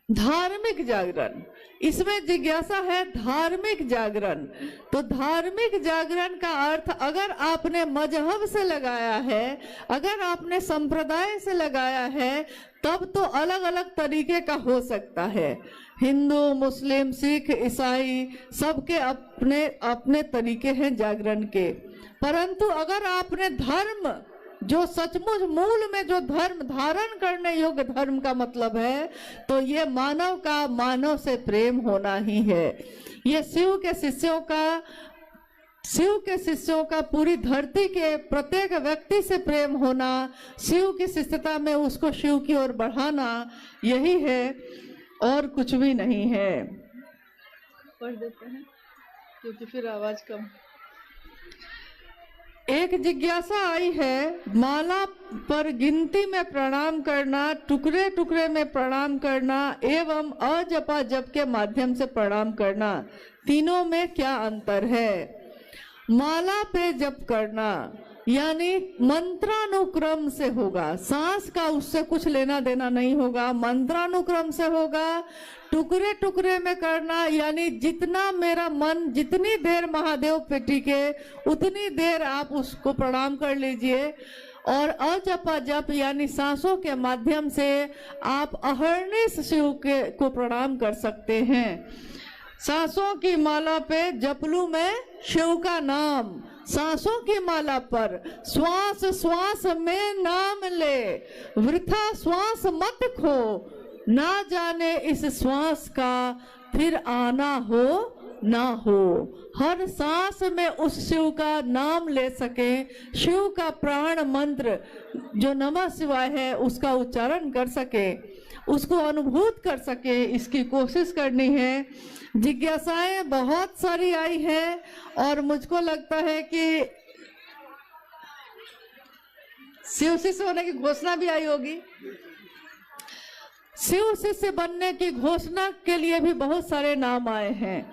धार्मिक जागरण, इसमें जिज्ञासा है धार्मिक जागरण। तो धार्मिक जागरण का अर्थ अगर आपने मजहब से लगाया है, अगर आपने संप्रदाय से लगाया है, तब तो अलग अलग तरीके का हो सकता है। हिंदू, मुस्लिम, सिख, ईसाई सबके अपने अपने तरीके हैं जागरण के। परंतु अगर आपने धर्म, जो सचमुच मूल में जो धर्म धारण करने योग्य धर्म का मतलब है, तो ये मानव का मानव से प्रेम होना ही है। ये शिव के शिष्यों का पूरी धरती के प्रत्येक व्यक्ति से प्रेम होना, शिव की शिष्यता में उसको शिव की ओर बढ़ाना, यही है और कुछ भी नहीं है। पढ़ देते हैं क्योंकि फिर आवाज कम। एक जिज्ञासा आई है, माला पर गिनती में प्रणाम करना, टुकड़े टुकड़े में प्रणाम करना एवं अजपा जप के माध्यम से प्रणाम करना, तीनों में क्या अंतर है? माला पे जप करना यानी मंत्रानुक्रम से होगा, सांस का उससे कुछ लेना देना नहीं होगा, मंत्रानुक्रम से होगा। टुकड़े टुकड़े में करना यानी जितना मेरा मन जितनी देर महादेव पे टिके उतनी देर आप उसको प्रणाम कर लीजिए। और अजपा जप यानी सांसों के माध्यम से आप अहर्निश शिव के को प्रणाम कर सकते हैं। सांसों की माला पे जपलू में शिव का नाम, सांसों की माला पर श्वास श्वास में नाम ले, वृथा श्वास मत खो, ना जाने इस श्वास का फिर आना हो ना हो। हर सांस में उस शिव का नाम ले सके, शिव का प्राण मंत्र जो नमः शिवाय है उसका उच्चारण कर सके, उसको अनुभूत कर सके, इसकी कोशिश करनी है। जिज्ञासाएं बहुत सारी आई है और मुझको लगता है कि शिव शिष्य होने की घोषणा भी आई होगी। शिव शिष्य बनने की घोषणा के लिए भी बहुत सारे नाम आए हैं।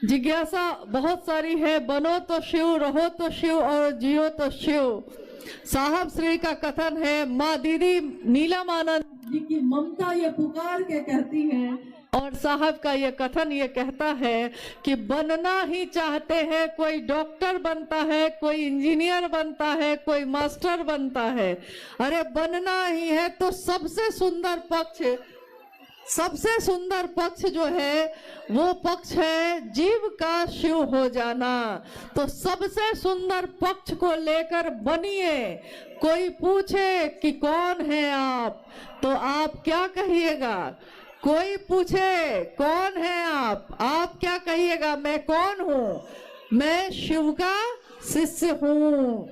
जिज्ञासा बहुत सारी है, बनो तो शिव, रहो तो शिव और जियो तो शिव। साहब श्री का कथन है, माँ दीदी नीलमानंद जी की ममता ये पुकार के कहती है, और साहब का ये कथन ये कहता है कि बनना ही चाहते हैं, कोई डॉक्टर बनता है, कोई इंजीनियर बनता है, कोई मास्टर बनता है। अरे बनना ही है तो सबसे सुंदर पक्ष जो है वो पक्ष है जीव का शिव हो जाना। तो सबसे सुंदर पक्ष को लेकर बनिए। कोई पूछे कि कौन है आप, तो आप क्या कहिएगा? कोई पूछे कौन है आप क्या कहिएगा? मैं कौन हूँ? मैं शिव का शिष्य हूँ।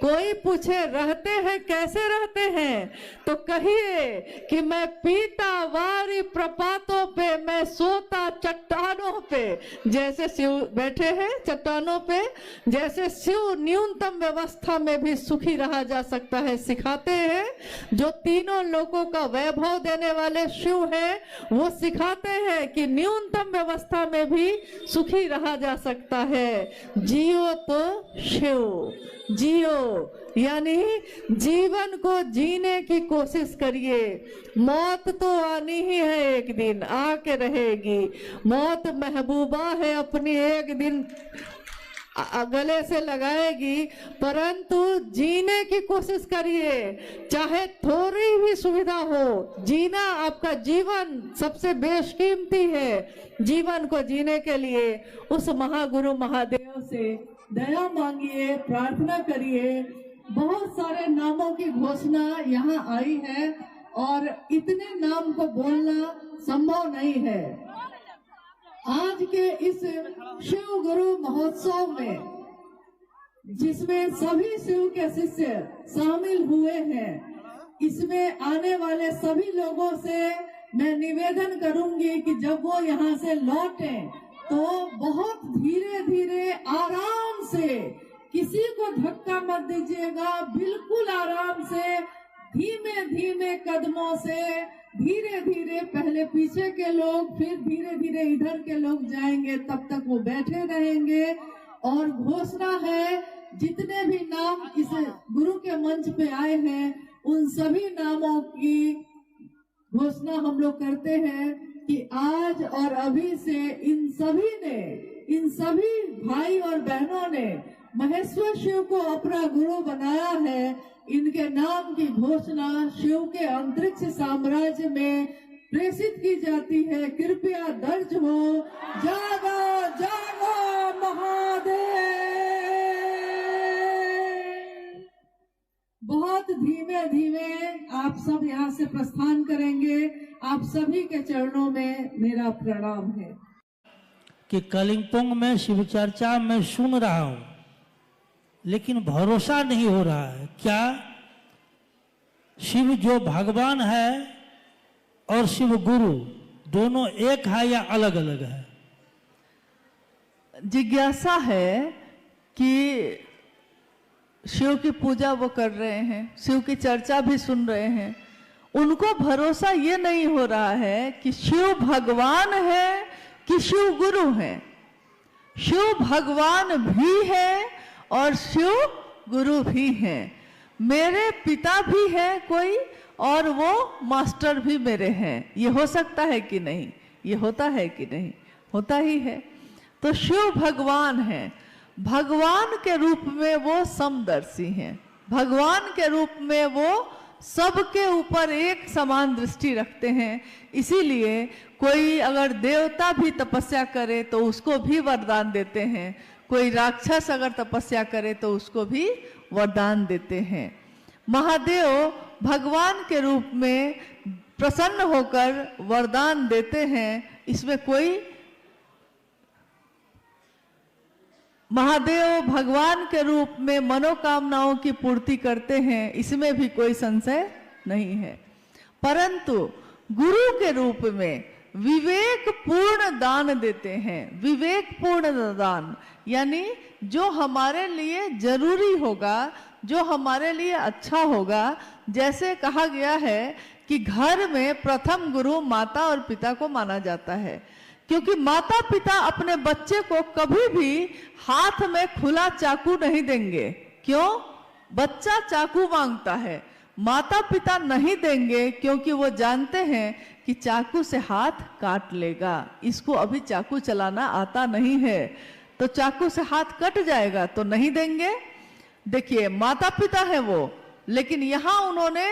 कोई पूछे रहते हैं कैसे रहते हैं, तो कहिए कि मैं पीता वारी प्रपातों पे, मैं सोता चट्टानों पे। जैसे शिव बैठे हैं चट्टानों पे, जैसे शिव न्यूनतम व्यवस्था में भी सुखी रहा जा सकता है सिखाते हैं। जो तीनों लोगों का वैभव देने वाले शिव हैं, वो सिखाते हैं कि न्यूनतम व्यवस्था में भी सुखी रहा जा सकता है। जियो तो शिव, जियो यानी जीवन को जीने की कोशिश करिए। मौत तो आनी ही है, एक दिन आके रहेगी। मौत महबूबा है, अपनी एक दिन गले से लगाएगी, परंतु जीने की कोशिश करिए। चाहे थोड़ी भी सुविधा हो, जीना आपका जीवन सबसे बेशकीमती है। जीवन को जीने के लिए उस महागुरु महादेव से दया मांगिए, प्रार्थना करिए। बहुत सारे नामों की घोषणा यहाँ आई है और इतने नाम को बोलना संभव नहीं है। आज के इस शिव गुरु महोत्सव में, जिसमें सभी शिव के शिष्य शामिल हुए हैं, इसमें आने वाले सभी लोगों से मैं निवेदन करूंगी कि जब वो यहाँ से लौटें तो बहुत धीरे धीरे आराम से, किसी को धक्का मत दीजिएगा, बिल्कुल आराम से, धीमे धीमे कदमों से, धीरे धीरे, पहले पीछे के लोग फिर धीरे धीरे इधर के लोग जाएंगे, तब तक वो बैठे रहेंगे। और घोषणा है, जितने भी नाम इस गुरु के मंच पे आए हैं उन सभी नामों की घोषणा हम लोग करते हैं कि आज और अभी से इन सभी भाई और बहनों ने महेश्वर शिव को अपना गुरु बनाया है। इनके नाम की घोषणा शिव के अंतरिक्ष साम्राज्य में प्रेषित की जाती है। कृपया दर्ज हो, जागो जागो महादेव। बहुत धीमे धीमे आप सब यहाँ से प्रस्थान करेंगे। आप सभी के चरणों में मेरा प्रणाम है। कि कालिंपोंग में शिव चर्चा मैं सुन रहा हूं, लेकिन भरोसा नहीं हो रहा है। क्या शिव जो भगवान है और शिव गुरु दोनों एक है या अलग अलग है? जिज्ञासा है कि शिव की पूजा वो कर रहे हैं, शिव की चर्चा भी सुन रहे हैं, उनको भरोसा ये नहीं हो रहा है कि शिव भगवान है कि शिव गुरु है। शिव भगवान भी है और शिव गुरु भी हैं। मेरे पिता भी हैं कोई और वो मास्टर भी मेरे हैं। ये हो सकता है कि नहीं? ये होता है कि नहीं? होता ही है। तो शिव भगवान है। भगवान के रूप में वो समदर्शी हैं। भगवान के रूप में वो सबके ऊपर एक समान दृष्टि रखते हैं। इसीलिए कोई अगर देवता भी तपस्या करे तो उसको भी वरदान देते हैं। कोई राक्षस अगर तपस्या करे तो उसको भी वरदान देते हैं। महादेव भगवान के रूप में प्रसन्न होकर वरदान देते हैं। इसमें कोई, महादेव भगवान के रूप में मनोकामनाओं की पूर्ति करते हैं, इसमें भी कोई संशय नहीं है। परंतु गुरु के रूप में विवेक पूर्ण दान देते हैं। विवेक पूर्ण दान यानी जो हमारे लिए जरूरी होगा, जो हमारे लिए अच्छा होगा। जैसे कहा गया है कि घर में प्रथम गुरु माता और पिता को माना जाता है, क्योंकि माता पिता अपने बच्चे को कभी भी हाथ में खुला चाकू नहीं देंगे। क्यों? बच्चा चाकू मांगता है, माता पिता नहीं देंगे, क्योंकि वो जानते हैं कि चाकू से हाथ काट लेगा। इसको अभी चाकू चलाना आता नहीं है तो चाकू से हाथ कट जाएगा, तो नहीं देंगे। देखिए, माता पिता है वो, लेकिन यहां उन्होंने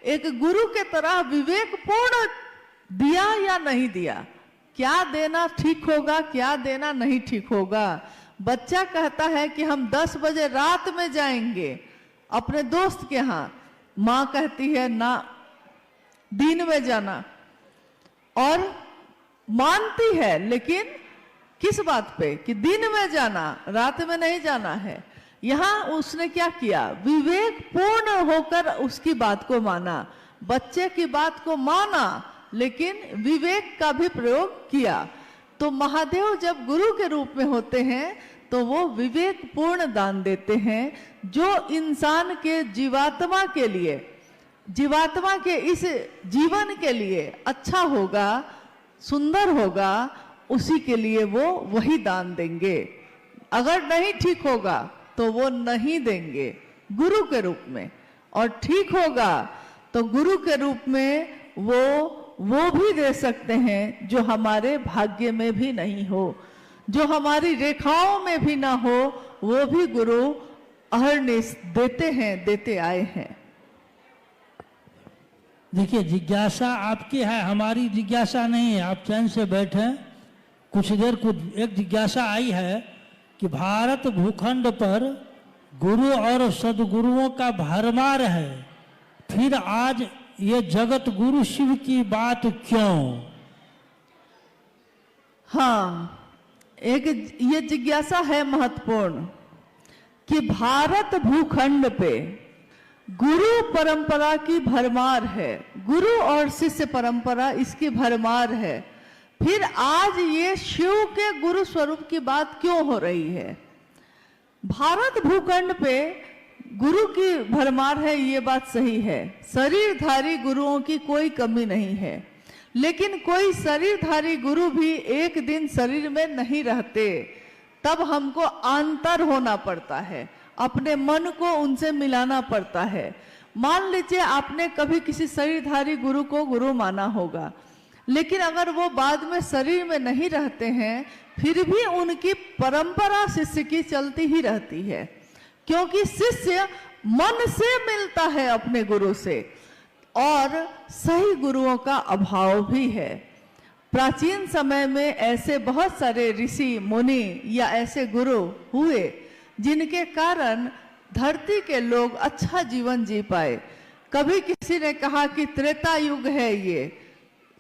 एक गुरु के तरह विवेक पूर्ण दिया या नहीं दिया, क्या देना ठीक होगा, क्या देना नहीं ठीक होगा। बच्चा कहता है कि हम 10 बजे रात में जाएंगे अपने दोस्त के यहाँ, माँ कहती है ना, दिन में जाना, और मानती है, लेकिन किस बात पे? कि दिन में जाना, रात में नहीं जाना है। यहाँ उसने क्या किया? विवेक पूर्ण होकर उसकी बात को माना, बच्चे की बात को माना, लेकिन विवेक का भी प्रयोग किया। तो महादेव जब गुरु के रूप में होते हैं तो वो विवेक पूर्ण दान देते हैं, जो इंसान के जीवात्मा के लिए, जीवात्मा के इस जीवन के लिए अच्छा होगा, सुंदर होगा, उसी के लिए वो वही दान देंगे। अगर नहीं ठीक होगा तो वो नहीं देंगे गुरु के रूप में, और ठीक होगा तो गुरु के रूप में वो भी दे सकते हैं जो हमारे भाग्य में भी नहीं हो, जो हमारी रेखाओं में भी ना हो, वो भी गुरु अहर्निश देते हैं, देते आए हैं। देखिए, जिज्ञासा आपकी है, हमारी जिज्ञासा नहीं है। आप चैन से बैठे कुछ देर। एक जिज्ञासा आई है कि भारत भूखंड पर गुरु और सदगुरुओं का भरमार है, फिर आज ये जगत गुरु शिव की बात क्यों? हाँ, एक ये जिज्ञासा है महत्वपूर्ण कि भारत भूखंड पे गुरु परंपरा की भरमार है, गुरु और शिष्य परंपरा इसकी भरमार है, फिर आज ये शिव के गुरु स्वरूप की बात क्यों हो रही है? भारत भूखंड पे गुरु की भरमार है, ये बात सही है, शरीरधारी गुरुओं की कोई कमी नहीं है, लेकिन कोई शरीरधारी गुरु भी एक दिन शरीर में नहीं रहते, तब हमको अंतर होना पड़ता है, अपने मन को उनसे मिलाना पड़ता है। मान लीजिए आपने कभी किसी शरीरधारी गुरु को गुरु माना होगा, लेकिन अगर वो बाद में शरीर में नहीं रहते हैं, फिर भी उनकी परंपरा शिष्य की चलती ही रहती है, क्योंकि शिष्य मन से मिलता है अपने गुरु से, और सही गुरुओं का अभाव भी है। प्राचीन समय में ऐसे बहुत सारे ऋषि मुनि या ऐसे गुरु हुए जिनके कारण धरती के लोग अच्छा जीवन जी पाए। कभी किसी ने कहा कि त्रेता युग है, ये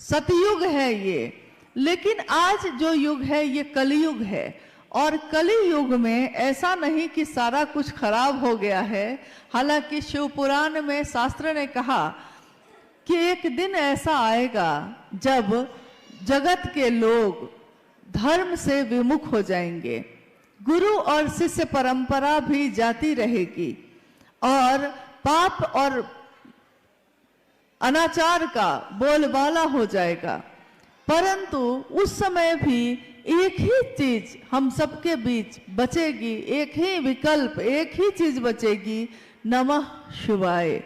सतयुग है ये, लेकिन आज जो युग है ये कलयुग है, और कली युग में ऐसा नहीं कि सारा कुछ खराब हो गया है। हालांकि शिव पुराण में शास्त्र ने कहा कि एक दिन ऐसा आएगा जब जगत के लोग धर्म से विमुख हो जाएंगे, गुरु और शिष्य परंपरा भी जाती रहेगी, और पाप और अनाचार का बोलबाला हो जाएगा। परंतु उस समय भी एक ही चीज हम सबके बीच बचेगी, एक ही विकल्प, एक ही चीज बचेगी, नमः शिवाय।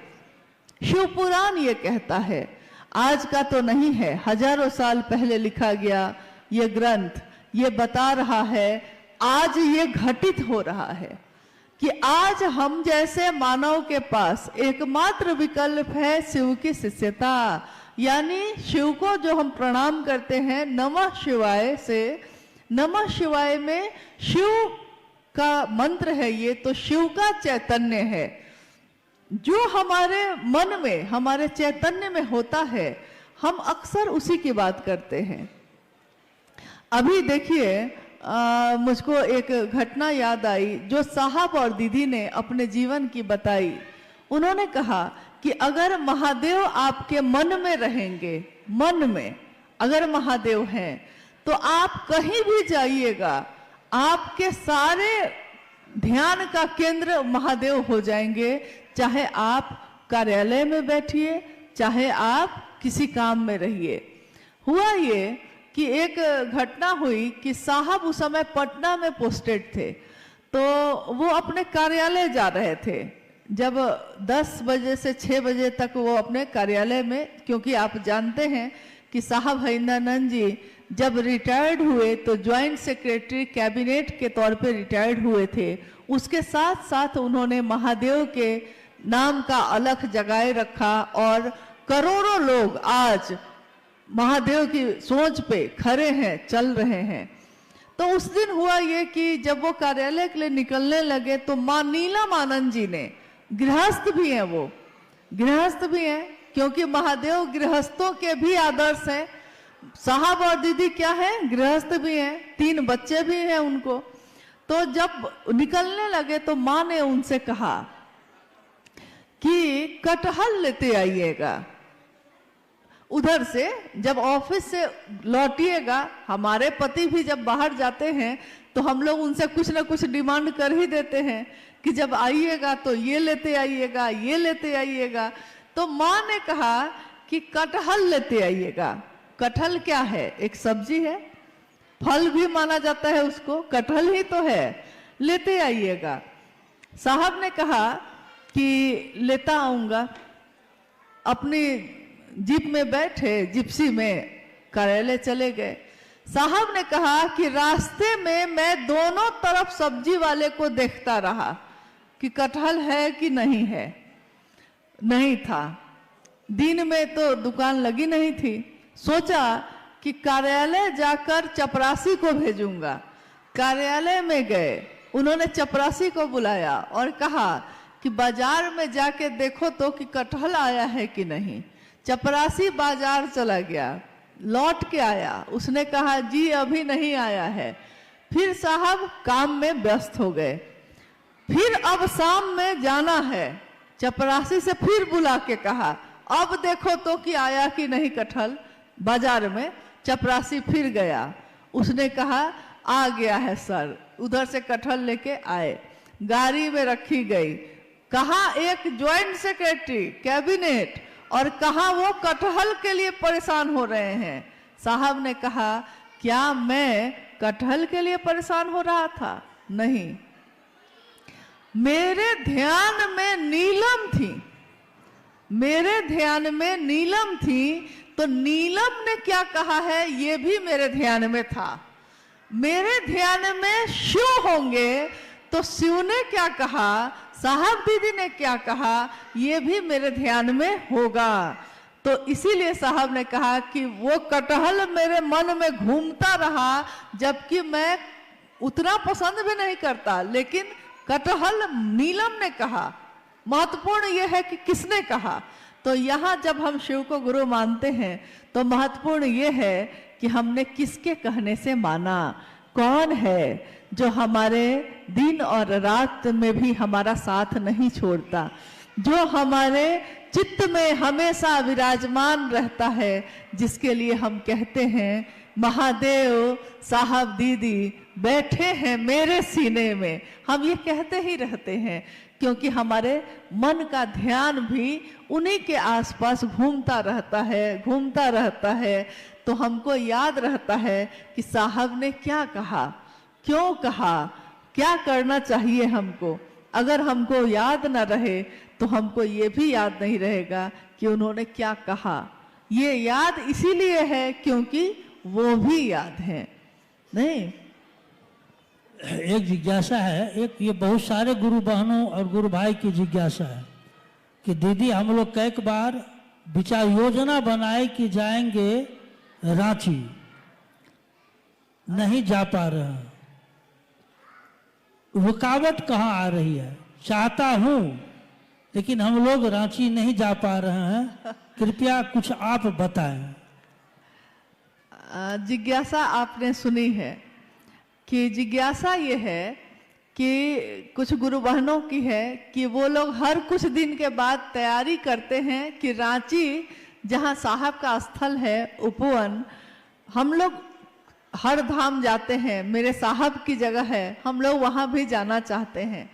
शिव पुराण ये कहता है, आज का तो नहीं है, हजारों साल पहले लिखा गया ये ग्रंथ ये बता रहा है, आज ये घटित हो रहा है कि आज हम जैसे मानव के पास एकमात्र विकल्प है शिव की शिष्यता, यानी शिव को जो हम प्रणाम करते हैं नमः शिवाय से। नमः शिवाय में शिव का मंत्र है, ये तो शिव का चैतन्य है जो हमारे मन में, हमारे चैतन्य में होता है, हम अक्सर उसी की बात करते हैं। अभी देखिए मुझको एक घटना याद आई जो साहब और दीदी ने अपने जीवन की बताई। उन्होंने कहा कि अगर महादेव आपके मन में रहेंगे, मन में अगर महादेव हैं, तो आप कहीं भी जाइएगा, आपके सारे ध्यान का केंद्र महादेव हो जाएंगे, चाहे आप कार्यालय में बैठिए, चाहे आप किसी काम में रहिए। हुआ ये कि एक घटना हुई कि साहब उस समय पटना में पोस्टेड थे, तो वो अपने कार्यालय जा रहे थे। जब 10 बजे से 6 बजे तक वो अपने कार्यालय में, क्योंकि आप जानते हैं कि साहब हरिंद्रानंद जी जब रिटायर्ड हुए तो ज्वाइंट सेक्रेटरी कैबिनेट के तौर पे रिटायर्ड हुए थे। उसके साथ साथ उन्होंने महादेव के नाम का अलख जगाए रखा, और करोड़ों लोग आज महादेव की सोच पे खड़े हैं, चल रहे हैं। तो उस दिन हुआ ये कि जब वो कार्यालय के लिए निकलने लगे तो माँ नीलम आनंद जी ने, गृहस्थ भी हैं, वो गृहस्थ भी हैं, क्योंकि महादेव गृहस्थों के भी आदर्श हैं। साहब और दीदी क्या है, गृहस्थ भी हैं, 3 बच्चे भी हैं उनको। तो जब निकलने लगे तो माँ ने उनसे कहा कि कटहल लेते आइएगा, उधर से जब ऑफिस से लौटिएगा। हमारे पति भी जब बाहर जाते हैं तो हम लोग उनसे कुछ ना कुछ डिमांड कर ही देते हैं कि जब आइएगा तो ये लेते आइएगा, ये लेते आइएगा। तो माँ ने कहा कि कटहल लेते आइएगा। कटहल क्या है, एक सब्जी है, फल भी माना जाता है उसको, कटहल ही तो है, लेते आइएगा। साहब ने कहा कि लेता आऊंगा। अपनी जीप में बैठे, जिप्सी में कार्यालय चले गए। साहब ने कहा कि रास्ते में मैं दोनों तरफ सब्जी वाले को देखता रहा कि कटहल है कि नहीं है। नहीं था, दिन में तो दुकान लगी नहीं थी। सोचा कि कार्यालय जाकर चपरासी को भेजूंगा। कार्यालय में गए, उन्होंने चपरासी को बुलाया और कहा कि बाजार में जाके देखो तो कि कटहल आया है कि नहीं। चपरासी बाजार चला गया, लौट के आया, उसने कहा जी अभी नहीं आया है। फिर साहब काम में व्यस्त हो गए। फिर अब शाम में जाना है, चपरासी से फिर बुला के कहा अब देखो तो कि आया कि नहीं कटहल बाजार में। चपरासी फिर गया, उसने कहा आ गया है सर। उधर से कटहल लेके आए, गाड़ी में रखी गई। कहा एक ज्वाइंट सेक्रेटरी कैबिनेट और कहा वो कटहल के लिए परेशान हो रहे हैं। साहब ने कहा क्या मैं कटहल के लिए परेशान हो रहा था? नहीं, मेरे ध्यान में नीलम थी, मेरे ध्यान में नीलम थी, तो नीलम ने क्या कहा है ये भी मेरे ध्यान में था। मेरे ध्यान में शिव होंगे तो शिव ने क्या कहा, साहब दीदी ने क्या कहा, ये भी मेरे ध्यान में होगा। तो इसीलिए साहब ने कहा कि वो कटहल मेरे मन में घूमता रहा, जबकि मैं उतना पसंद भी नहीं करता, लेकिन कटहल नीलम ने कहा। महत्वपूर्ण यह है कि किसने कहा। तो यहाँ जब हम शिव को गुरु मानते हैं तो महत्वपूर्ण यह है कि हमने किसके कहने से माना, कौन है जो हमारे दिन और रात में भी हमारा साथ नहीं छोड़ता, जो हमारे चित्त में हमेशा विराजमान रहता है, जिसके लिए हम कहते हैं महादेव साहब दीदी बैठे हैं मेरे सीने में। हम ये कहते ही रहते हैं क्योंकि हमारे मन का ध्यान भी उन्हीं के आसपास घूमता रहता है। तो हमको याद रहता है कि साहब ने क्या कहा, क्यों कहा, क्या करना चाहिए हमको। अगर हमको याद ना रहे तो हमको ये भी याद नहीं रहेगा कि उन्होंने क्या कहा। ये याद इसीलिए है क्योंकि वो भी याद है। नहीं, एक जिज्ञासा है, एक ये बहुत सारे गुरु बहनों और गुरु भाई की जिज्ञासा है कि दीदी हम लोग कई बार विचार योजना बनाए कि जाएंगे रांची, नहीं जा पा रहे हैं, रुकावट कहाँ आ रही है? चाहता हूं लेकिन हम लोग रांची नहीं जा पा रहे हैं, कृपया कुछ आप बताएं। जिज्ञासा आपने सुनी है कि जिज्ञासा ये है कि कुछ गुरु बहनों की है कि वो लोग हर कुछ दिन के बाद तैयारी करते हैं कि रांची जहाँ साहब का स्थल है उपवन, हम लोग हर धाम जाते हैं, मेरे साहब की जगह है, हम लोग वहाँ भी जाना चाहते हैं।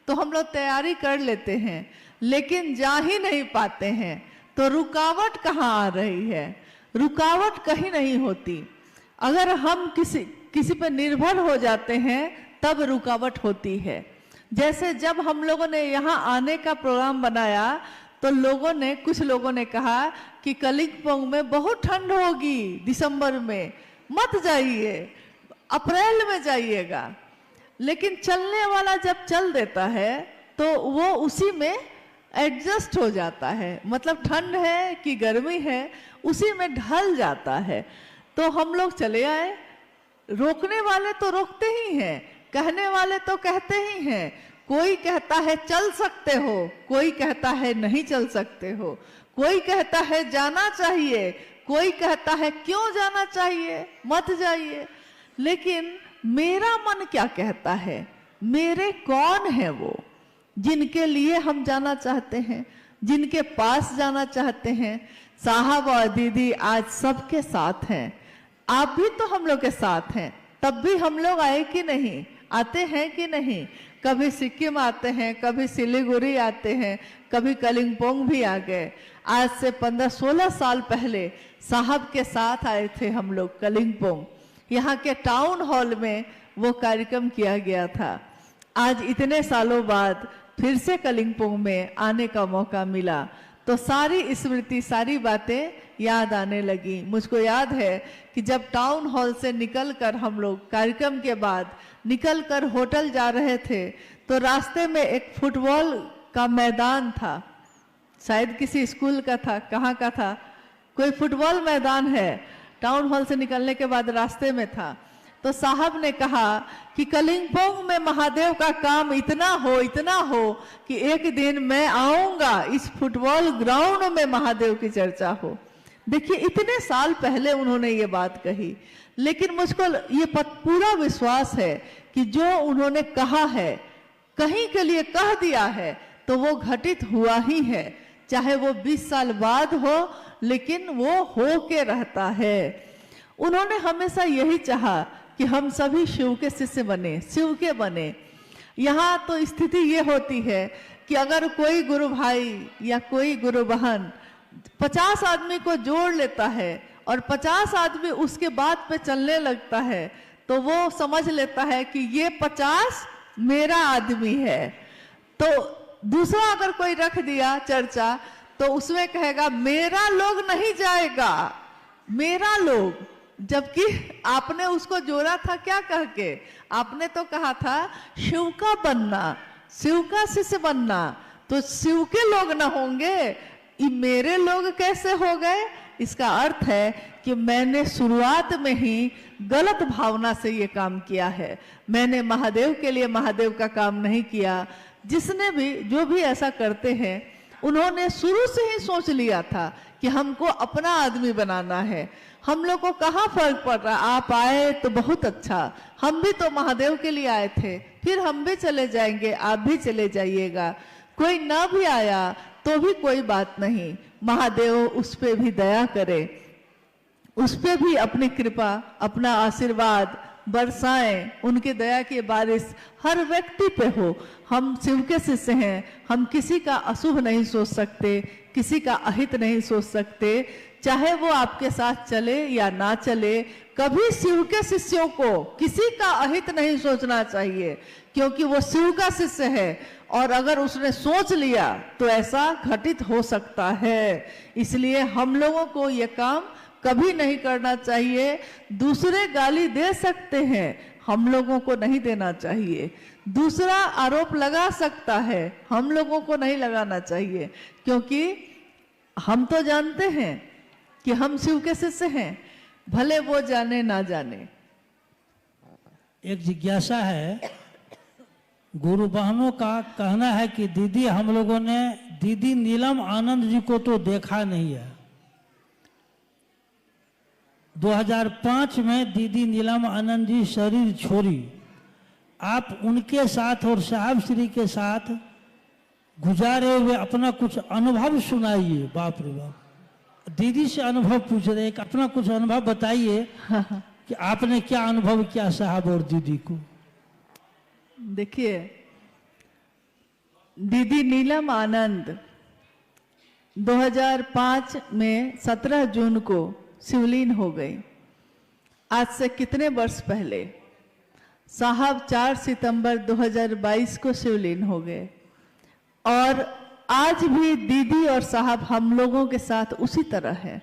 तो हम लोग तैयारी कर लेते हैं लेकिन जा ही नहीं पाते हैं। तो रुकावट कहाँ आ रही है? रुकावट कहीं नहीं होती। अगर हम किसी पर निर्भर हो जाते हैं तब रुकावट होती है। जैसे जब हम लोगों ने यहाँ आने का प्रोग्राम बनाया तो कुछ लोगों ने कहा कि कलिंपोंग में बहुत ठंड होगी, दिसंबर में मत जाइए, अप्रैल में जाइएगा। लेकिन चलने वाला जब चल देता है तो वो उसी में एडजस्ट हो जाता है, मतलब ठंड है कि गर्मी है उसी में ढल जाता है। तो हम लोग चले आए। रोकने वाले तो रोकते ही हैं, कहने वाले तो कहते ही हैं। कोई कहता है चल सकते हो, कोई कहता है नहीं चल सकते हो, कोई कहता है जाना चाहिए, कोई कहता है क्यों जाना चाहिए, मत जाइए। लेकिन मेरा मन क्या कहता है? मेरे कौन है वो जिनके लिए हम जाना चाहते हैं, जिनके पास जाना चाहते हैं? साहब और दीदी आज सबके साथ हैं। आप भी तो हम लोग के साथ हैं, तब भी हम लोग आए कि नहीं, आते हैं कि नहीं? कभी सिक्किम आते हैं, कभी सिलीगुड़ी आते हैं, कभी कलिंपोंग भी आ गए। आज से 15-16 साल पहले साहब के साथ आए थे हम लोग कलिंपोंग। यहाँ के टाउन हॉल में वो कार्यक्रम किया गया था। आज इतने सालों बाद फिर से कलिंपोंग में आने का मौका मिला तो सारी स्मृति, सारी बातें याद आने लगी। मुझको याद है कि जब टाउन हॉल से निकलकर हम लोग कार्यक्रम के बाद निकलकर होटल जा रहे थे तो रास्ते में एक फुटबॉल का मैदान था, शायद किसी स्कूल का था, कहाँ का था, कोई फुटबॉल मैदान है, टाउन हॉल से निकलने के बाद रास्ते में था। तो साहब ने कहा कि कलिंपोंग में महादेव का काम इतना हो कि एक दिन मैं आऊंगा, इस फुटबॉल ग्राउंड में महादेव की चर्चा हो। देखिए इतने साल पहले उन्होंने ये बात कही, लेकिन मुझको ये पूरा विश्वास है कि जो उन्होंने कहा है, कहीं के लिए कह दिया है, तो वो घटित हुआ ही है। चाहे वो 20 साल बाद हो, लेकिन वो हो के रहता है। उन्होंने हमेशा यही चाहा कि हम सभी शिव के शिष्य बने, शिव के बने। यहाँ तो स्थिति ये होती है कि अगर कोई गुरु भाई या कोई गुरु बहन 50 आदमी को जोड़ लेता है और 50 आदमी उसके बात पे चलने लगता है, तो वो समझ लेता है कि ये 50 मेरा आदमी है। तो दूसरा अगर कोई रख दिया चर्चा, तो उसमें कहेगा मेरा लोग नहीं जाएगा, मेरा लोग। जबकि आपने उसको जोड़ा था क्या कह के? आपने तो कहा था शिव का बनना, शिव का शिष्य बनना। तो शिव के लोग ना होंगे, ये मेरे लोग कैसे हो गए? इसका अर्थ है कि मैंने शुरुआत में ही गलत भावना से ये काम किया है। मैंने महादेव के लिए महादेव का काम नहीं किया। जिसने भी, जो भी ऐसा करते हैं, उन्होंने शुरू से ही सोच लिया था कि हमको अपना आदमी बनाना है। हम लोग को कहाँ फर्क पड़ रहा? आप आए तो बहुत अच्छा, हम भी तो महादेव के लिए आए थे, फिर हम भी चले जाएंगे, आप भी चले जाइएगा। कोई ना भी आया तो भी कोई बात नहीं, महादेव उस पे भी दया करे, उस पे भी अपनी कृपा, अपना आशीर्वाद बरसाएं। उनकी दया की बारिश हर व्यक्ति पे हो। हम शिव के शिष्य हैं, हम किसी का अशुभ नहीं सोच सकते, किसी का अहित नहीं सोच सकते, चाहे वो आपके साथ चले या ना चले। कभी शिव के शिष्यों को किसी का अहित नहीं सोचना चाहिए, क्योंकि वो शिव का शिष्य है और अगर उसने सोच लिया तो ऐसा घटित हो सकता है। इसलिए हम लोगों को ये काम कभी नहीं करना चाहिए। दूसरे गाली दे सकते हैं, हम लोगों को नहीं देना चाहिए। दूसरा आरोप लगा सकता है, हम लोगों को नहीं लगाना चाहिए, क्योंकि हम तो जानते हैं कि हम शिव के शिष्य हैं, भले वो जाने ना जाने। एक जिज्ञासा है, गुरु बहनों का कहना है कि दीदी, हम लोगों ने दीदी नीलम आनंद जी को तो देखा नहीं है। 2005 में दीदी नीलम आनंद जी शरीर छोड़ी, आप उनके साथ और साहब श्री के साथ गुजारे हुए अपना कुछ अनुभव सुनाइए। बाप रे बाप, दीदी से अनुभव पूछ रहे, एक अपना कुछ अनुभव बताइए कि आपने क्या अनुभव किया साहब और दीदी को। देखिए, दीदी नीलम आनंद 2005 में 17 जून को शिवलीन हो गई। आज से कितने वर्ष पहले? साहब 4 सितंबर 2022 को शिवलीन हो गए। और आज भी दीदी और साहब हम लोगों के साथ उसी तरह है,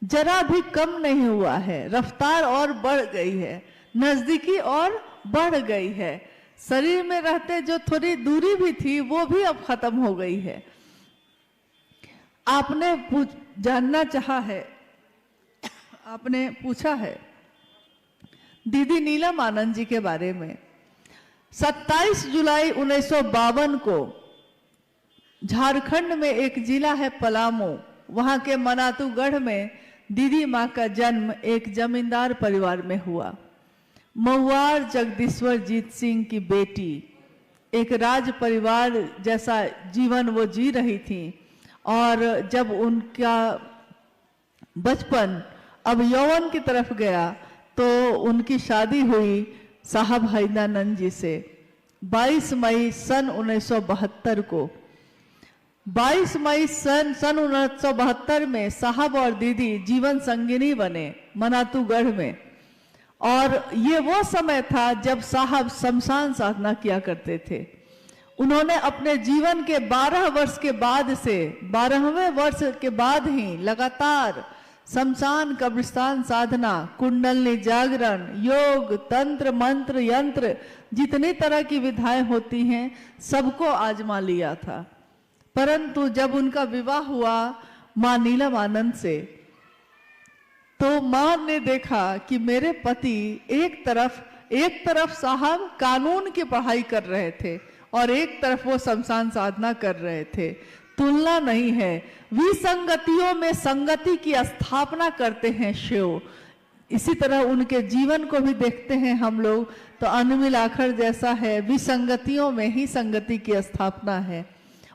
जरा भी कम नहीं हुआ है। रफ्तार और बढ़ गई है, नजदीकी और बढ़ गई है। शरीर में रहते जो थोड़ी दूरी भी थी, वो भी अब खत्म हो गई है। आपने जानना चाहा है, आपने पूछा है दीदी नीलम आनंद जी के बारे में। 27 जुलाई 1952 को झारखंड में एक जिला है पलामू, वहां के मनातूगढ़ में दीदी माँ का जन्म एक जमींदार परिवार में हुआ। महुआर जगदीश्वर जीत सिंह की बेटी एक राज परिवार जैसा जीवन वो जी रही थी। और जब उनका बचपन अब यौवन की तरफ गया, तो उनकी शादी हुई साहब हैदानंद जी से 22 मई सन 1972 को। 22 मई सन 1972 में साहब और दीदी जीवन संगिनी बने मनातूगढ़ में। और ये वो समय था जब साहब शमशान साधना किया करते थे। उन्होंने अपने जीवन के 12 वर्ष के बाद से 12वें वर्ष के बाद ही लगातार शमशान कब्रिस्तान साधना, कुंडलनी जागरण, योग, तंत्र, मंत्र, यंत्र, जितनी तरह की विधाएं होती हैं सबको आजमा लिया था। परंतु जब उनका विवाह हुआ मां नीलम आनंद से, तो मां ने देखा कि मेरे पति एक तरफ साहब कानून की पढ़ाई कर रहे थे और एक तरफ वो शमशान साधना कर रहे थे। तुलना नहीं है। विसंगतियों में संगति की स्थापना करते हैं शिव। इसी तरह उनके जीवन को भी देखते हैं हम लोग तो अनमिल आखर जैसा है, विसंगतियों में ही संगति की स्थापना है।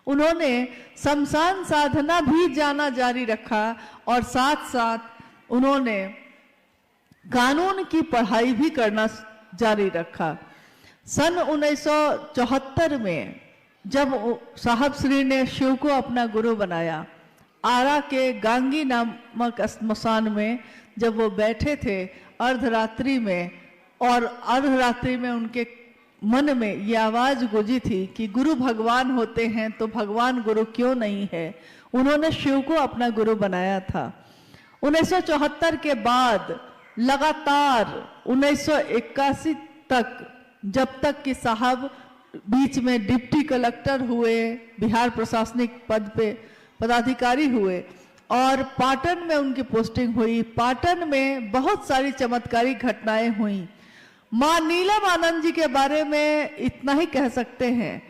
उन्होंने शमशान साधना भी जाना जारी रखा और साथ साथ उन्होंने कानून की पढ़ाई भी करना जारी रखा। सन 1974 में जब साहब श्री ने शिव को अपना गुरु बनाया, आरा के गांगी नामक स्मशान में जब वो बैठे थे अर्धरात्रि में, और अर्धरात्रि में उनके मन में ये आवाज गूंजी थी कि गुरु भगवान होते हैं तो भगवान गुरु क्यों नहीं है। उन्होंने शिव को अपना गुरु बनाया था। 1974 के बाद लगातार 1981 तक, जब तक कि साहब बीच में डिप्टी कलेक्टर हुए, बिहार प्रशासनिक पद पे पदाधिकारी हुए और पाटन में उनकी पोस्टिंग हुई। पाटन में बहुत सारी चमत्कारी घटनाएं हुई। मां नीलम आनंद जी के बारे में इतना ही कह सकते हैं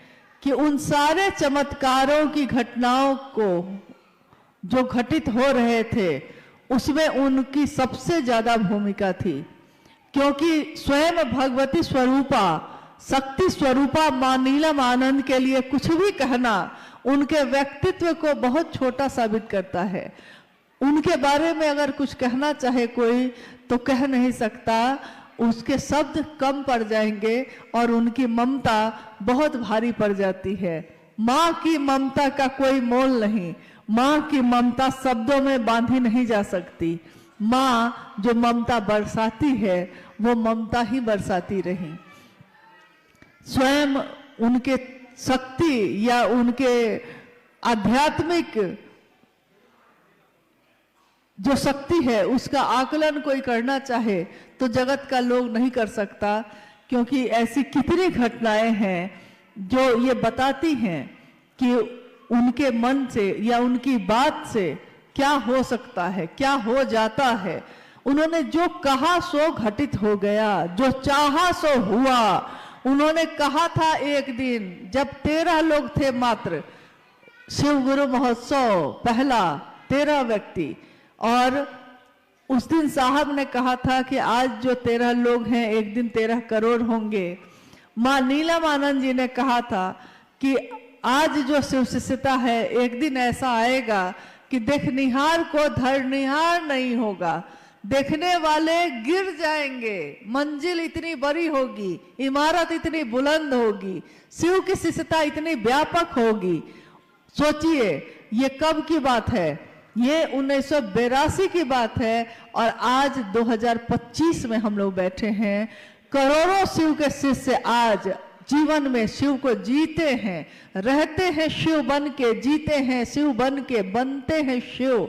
कि उन सारे चमत्कारों की घटनाओं को जो घटित हो रहे थे उसमें उनकी सबसे ज्यादा भूमिका थी, क्योंकि स्वयं भगवती स्वरूपा, शक्ति स्वरूपा मां नीलम आनंद के लिए कुछ भी कहना उनके व्यक्तित्व को बहुत छोटा साबित करता है। उनके बारे में अगर कुछ कहना चाहे कोई तो कह नहीं सकता, उसके शब्द कम पड़ जाएंगे और उनकी ममता बहुत भारी पड़ जाती है। माँ की ममता का कोई मोल नहीं, माँ की ममता शब्दों में बांधी नहीं जा सकती। माँ जो ममता बरसाती है वो ममता ही बरसाती रही। स्वयं उनके शक्ति या उनके आध्यात्मिक जो शक्ति है उसका आकलन कोई करना चाहे तो जगत का लोग नहीं कर सकता, क्योंकि ऐसी कितनी घटनाएं हैं जो ये बताती हैं कि उनके मन से या उनकी बात से क्या हो सकता है, क्या हो जाता है। उन्होंने जो कहा सो घटित हो गया, जो चाहा सो हुआ। उन्होंने कहा था एक दिन जब 13 लोग थे मात्र, शिव गुरु महोत्सव पहला 13 व्यक्ति, और उस दिन साहब ने कहा था कि आज जो 13 लोग हैं एक दिन 13 करोड़ होंगे। मां नीलम आनंद जी ने कहा था कि आज जो शिव शिष्यता है एक दिन ऐसा आएगा कि देखनिहार को धरनिहार नहीं होगा, देखने वाले गिर जाएंगे, मंजिल इतनी बड़ी होगी, इमारत इतनी बुलंद होगी, शिव की शिष्यता इतनी व्यापक होगी। सोचिए ये कब की बात है, ये 1982 की बात है और आज 2025 में हम लोग बैठे हैं। करोड़ों शिव के शिष्य आज जीवन में शिव को जीते हैं, रहते हैं शिव बन के, जीते हैं शिव बन के, बनते हैं शिव।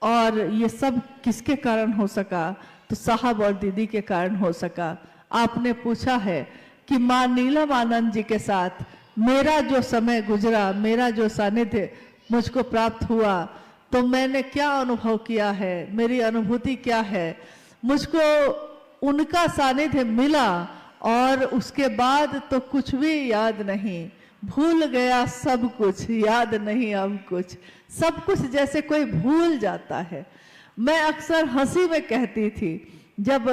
और ये सब किसके कारण हो सका? तो साहब और दीदी के कारण हो सका। आपने पूछा है कि मां नीलम आनंद जी के साथ मेरा जो समय गुजरा, मेरा जो सानिध्य मुझको प्राप्त हुआ, तो मैंने क्या अनुभव किया है, मेरी अनुभूति क्या है। मुझको उनका सानिध्य मिला और उसके बाद तो कुछ भी याद नहीं, भूल गया सब कुछ, याद नहीं अब कुछ, सब कुछ जैसे कोई भूल जाता है। मैं अक्सर हंसी में कहती थी, जब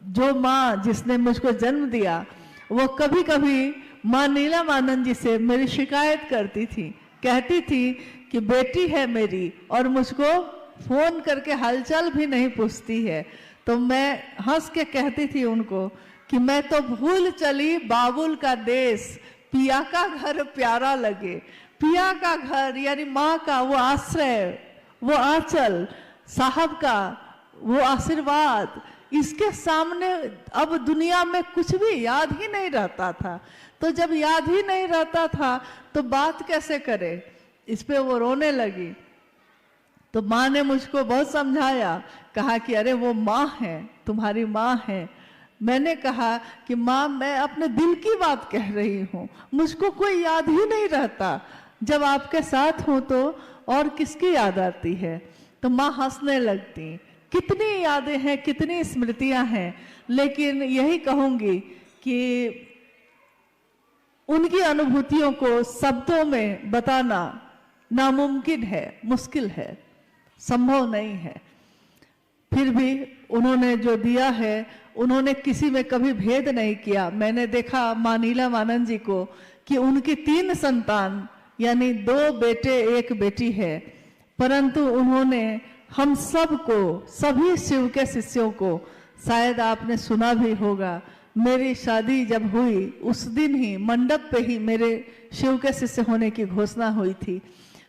जो माँ जिसने मुझको जन्म दिया वो कभी कभी माँ नीलम आनंद जी से मेरी शिकायत करती थी, कहती थी कि बेटी है मेरी और मुझको फोन करके हालचाल भी नहीं पूछती है। तो मैं हंस के कहती थी उनको कि मैं तो भूल चली बाबुल का देश, पिया का घर प्यारा लगे। पिया का घर यानी माँ का वो आश्रय, वो आंचल, साहब का वो आशीर्वाद, इसके सामने अब दुनिया में कुछ भी याद ही नहीं रहता था। तो जब याद ही नहीं रहता था तो बात कैसे करे, इस पे वो रोने लगी। तो माँ ने मुझको बहुत समझाया, कहा कि अरे वो माँ है, तुम्हारी माँ है। मैंने कहा कि माँ मैं अपने दिल की बात कह रही हूँ, मुझको कोई याद ही नहीं रहता, जब आपके साथ हूँ तो और किसकी याद आती है। तो माँ हंसने लगती। कितनी यादें हैं, कितनी स्मृतियां हैं, लेकिन यही कहूंगी कि उनकी अनुभूतियों को शब्दों में बताना नामुमकिन है, मुश्किल है, संभव नहीं है। फिर भी उन्होंने जो दिया है, उन्होंने किसी में कभी भेद नहीं किया। मैंने देखा माँ नीलम जी को कि उनकी 3 संतान यानी 2 बेटे 1 बेटी है, परंतु उन्होंने हम सबको, सभी शिव के शिष्यों को, शायद आपने सुना भी होगा, मेरी शादी जब हुई उस दिन ही मंडप पे ही मेरे शिव के शिष्य होने की घोषणा हुई थी।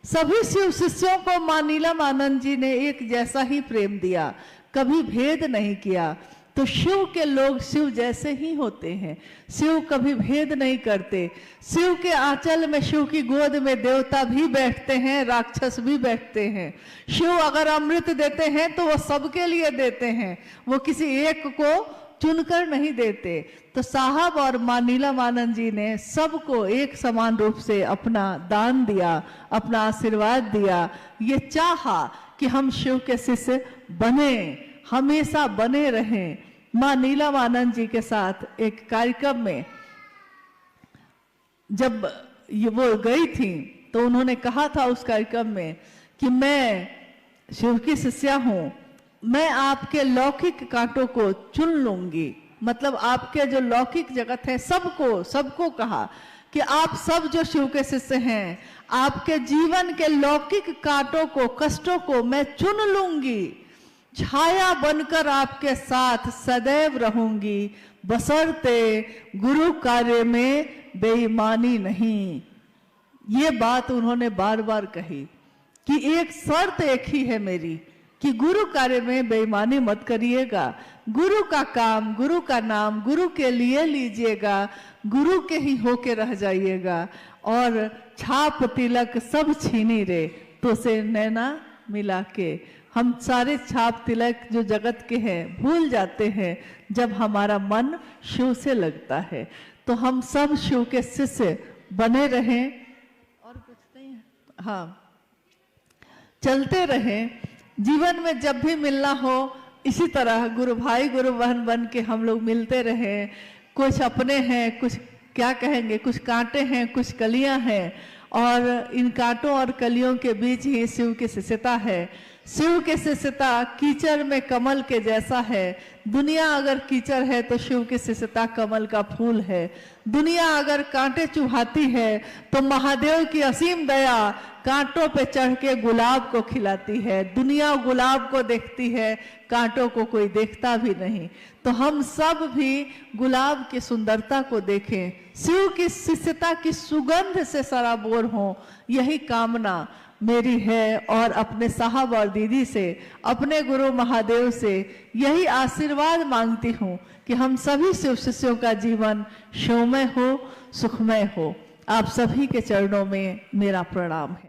सभी शिव शिष्यों को माँ नीलम आनंद जी ने एक जैसा ही प्रेम दिया, कभी भेद नहीं किया। तो शिव के लोग शिव जैसे ही होते हैं, शिव कभी भेद नहीं करते। शिव के आंचल में, शिव की गोद में देवता भी बैठते हैं, राक्षस भी बैठते हैं। शिव अगर अमृत देते हैं तो वो सबके लिए देते हैं, वो किसी एक को चुनकर नहीं देते। तो साहब और माँ नीलम आनंद जी ने सबको एक समान रूप से अपना दान दिया, अपना आशीर्वाद दिया। ये चाहा कि हम शिव के शिष्य बने, हमेशा बने रहें। माँ नीलम आनंद जी के साथ एक कार्यक्रम में जब ये वो गई थी तो उन्होंने कहा था उस कार्यक्रम में कि मैं शिव की शिष्या हूँ, मैं आपके लौकिक कांटों को चुन लूंगी। मतलब आपके जो लौकिक जगत है, सबको कहा कि आप सब जो शिव के शिष्य हैं, आपके जीवन के लौकिक कांटों को, कष्टों को मैं चुन लूंगी, छाया बनकर आपके साथ सदैव रहूंगी, बशर्ते गुरु कार्य में बेईमानी नहीं। ये बात उन्होंने बार बार कही कि एक शर्त एक ही है मेरी कि गुरु कार्य में बेईमानी मत करिएगा, गुरु का काम, गुरु का नाम गुरु के लिए लीजिएगा, गुरु के ही होके रह जाइएगा। और छाप तिलक सब छीनी रे तो से नैना मिला के, हम सारे छाप तिलक जो जगत के हैं भूल जाते हैं जब हमारा मन शिव से लगता है। तो हम सब शिव के शिष्य बने रहें और कुछ नहीं है, हाँ, चलते रहें। जीवन में जब भी मिलना हो इसी तरह गुरु भाई गुरु बहन बन के हम लोग मिलते रहें। कुछ अपने हैं, कुछ क्या कहेंगे, कुछ कांटे हैं, कुछ कलियां हैं, और इन कांटों और कलियों के बीच ही शिव की शिष्यता है। शिव के शिष्यता कीचड़ में कमल के जैसा है। दुनिया अगर कीचड़ है तो शिव की शिष्यता कमल का फूल है। दुनिया अगर कांटे चुभाती है तो महादेव की असीम दया कांटों पे चढ़ के गुलाब को खिलाती है। दुनिया गुलाब को देखती है, कांटों को कोई देखता भी नहीं। तो हम सब भी गुलाब की सुंदरता को देखें, शिव की शिष्यता की सुगंध से सराबोर हों, यही कामना मेरी है। और अपने साहब और दीदी से, अपने गुरु महादेव से यही आशीर्वाद मांगती हूँ कि हम सभी शिव शिष्यों का जीवन शिवमय हो, सुखमय हो। आप सभी के चरणों में मेरा प्रणाम है।